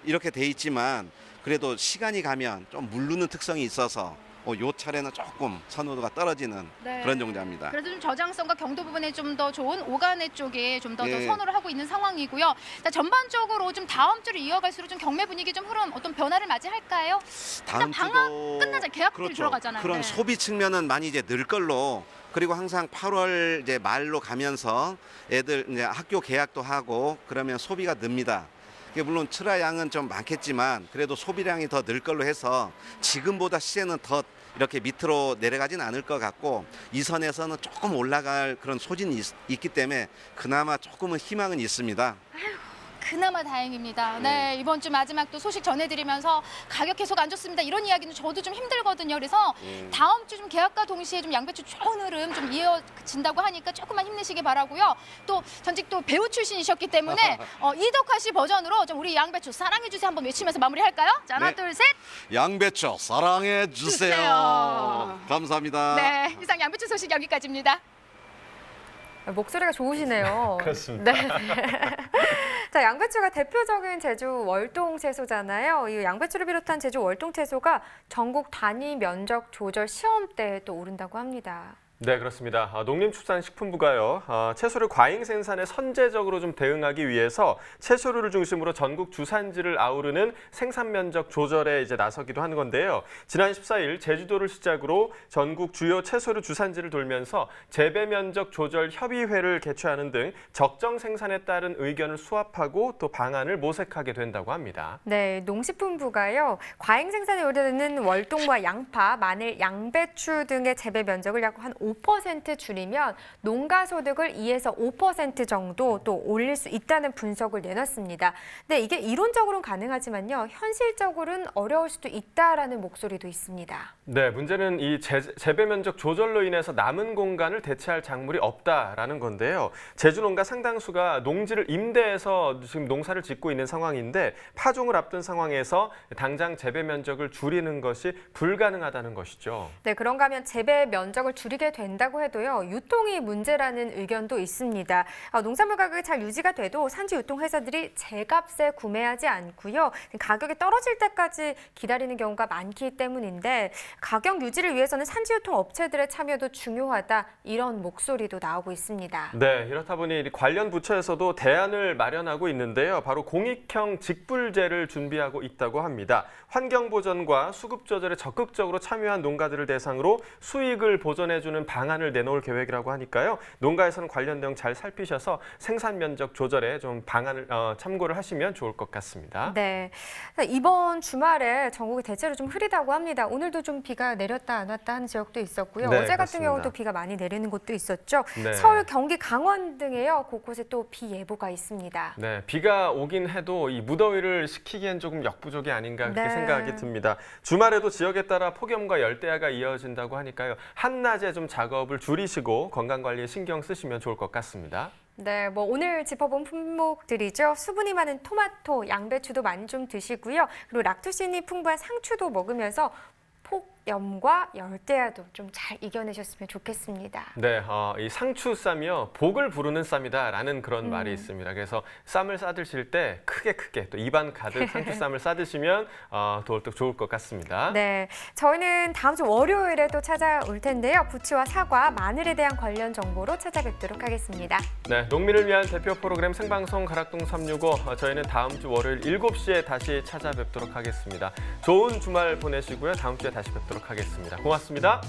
이렇게 돼 있지만 그래도 시간이 가면 좀 물르는 특성이 있어서 요 차례는 조금 선호도가 떨어지는 네. 그런 종자입니다. 그래도 좀 저장성과 경도 부분에 좀 더 좋은 오간의 쪽에 좀 더 예. 선호를 하고 있는 상황이고요. 자, 전반적으로 좀 다음 주를 이어갈수록 좀 경매 분위기 좀 흐름 어떤 변화를 맞이할까요? 다음 방학 주도 끝나자 계약들이 그렇죠. 들어가잖아요. 그런 네. 소비 측면은 많이 이제 늘 걸로 그리고 항상 8월 이제 말로 가면서 애들 이제 학교 개학도 하고 그러면 소비가 늡니다. 물론 출하량은 좀 많겠지만 그래도 소비량이 더 늘 걸로 해서 지금보다 시세는 더 이렇게 밑으로 내려가진 않을 것 같고 이 선에서는 조금 올라갈 그런 소진이 있기 때문에 그나마 조금은 희망은 있습니다. 그나마 다행입니다. 네, 이번 주 마지막 또 소식 전해드리면서 가격 계속 안 좋습니다. 이런 이야기는 저도 좀 힘들거든요. 그래서 다음 주 좀 계약과 동시에 좀 양배추 좋은 흐름 좀 이어진다고 하니까 조금만 힘내시기 바라고요. 또 전직 또 배우 출신이셨기 때문에 이덕화 씨 버전으로 좀 우리 양배추 사랑해주세요 한번 외치면서 마무리할까요? 자, 하나, 네. 둘, 셋. 양배추 사랑해 주세요. 주세요. 감사합니다. 네, 이상 양배추 소식 여기까지입니다. 목소리가 좋으시네요. 그렇습니다. 네. 자, 양배추가 대표적인 제주 월동 채소잖아요. 이 양배추를 비롯한 제주 월동 채소가 전국 단위 면적 조절 시험대에 또 오른다고 합니다. 네, 그렇습니다. 농림축산식품부가요, 채소를 과잉 생산에 선제적으로 좀 대응하기 위해서 채소류를 중심으로 전국 주산지를 아우르는 생산 면적 조절에 이제 나서기도 하는 건데요. 지난 14일 제주도를 시작으로 전국 주요 채소류 주산지를 돌면서 재배 면적 조절 협의회를 개최하는 등 적정 생산에 따른 의견을 수합하고 또 방안을 모색하게 된다고 합니다. 네, 농식품부가요, 과잉 생산에 우려되는 월동과 양파, 마늘, 양배추 등의 재배 면적을 약 한 5% 줄이면 농가 소득을 2에서 5% 정도 또 올릴 수 있다는 분석을 내놨습니다. 근데 이게 이론적으로는 가능하지만요, 현실적으로는 어려울 수도 있다라는 목소리도 있습니다. 네, 문제는 이 재배 면적 조절로 인해서 남은 공간을 대체할 작물이 없다라는 건데요. 제주 농가 상당수가 농지를 임대해서 지금 농사를 짓고 있는 상황인데 파종을 앞둔 상황에서 당장 재배 면적을 줄이는 것이 불가능하다는 것이죠. 네, 그런가 하면 재배 면적을 줄이게 된다고 해도요, 유통이 문제라는 의견도 있습니다. 농산물 가격이 잘 유지가 돼도 산지 유통회사들이 제값에 구매하지 않고요, 가격이 떨어질 때까지 기다리는 경우가 많기 때문인데 가격 유지를 위해서는 산지 유통 업체들의 참여도 중요하다, 이런 목소리도 나오고 있습니다. 네, 이렇다 보니 관련 부처에서도 대안을 마련하고 있는데요. 바로 공익형 직불제를 준비하고 있다고 합니다. 환경 보전과 수급 조절에 적극적으로 참여한 농가들을 대상으로 수익을 보전해주는 있는 방안을 내놓을 계획이라고 하니까요. 농가에서는 관련 내용 잘 살피셔서 생산 면적 조절에 좀 방안을 참고를 하시면 좋을 것 같습니다. 네, 이번 주말에 전국이 대체로 좀 흐리다고 합니다. 오늘도 좀 비가 내렸다 안 왔다 하는 지역도 있었고요. 네, 어제 같은 그렇습니다. 경우도 비가 많이 내리는 곳도 있었죠. 네. 서울, 경기, 강원 등에요. 곳곳에 또 비 예보가 있습니다. 네, 비가 오긴 해도 이 무더위를 식히기엔 조금 역부족이 아닌가 그렇게 네. 생각이 듭니다. 주말에도 지역에 따라 폭염과 열대야가 이어진다고 하니까요. 한낮에 좀 작업을 줄이시고 건강관리에 신경 쓰시면 좋을 것 같습니다. 네, 뭐 오늘 짚어본 품목들이죠. 수분이 많은 토마토, 양배추도 많이 좀 드시고요. 그리고 락토신이 풍부한 상추도 먹으면서 폭염과 열대야도 좀 잘 이겨내셨으면 좋겠습니다. 네, 이 상추쌈이요. 복을 부르는 쌈이다라는 그런 말이 있습니다. 그래서 쌈을 싸드실 때 크게 또 입안 가득 상추쌈을 싸드시면 더 좋을 것 같습니다. 네, 저희는 다음 주 월요일에 또 찾아올 텐데요. 부추와 사과, 마늘에 대한 관련 정보로 찾아뵙도록 하겠습니다. 네, 농민을 위한 대표 프로그램 생방송 가락동 365. 저희는 다음 주 월요일 7시에 다시 찾아뵙도록 하겠습니다. 좋은 주말 보내시고요. 다음 주에 다시 뵙도록 하겠습니다. 고맙습니다.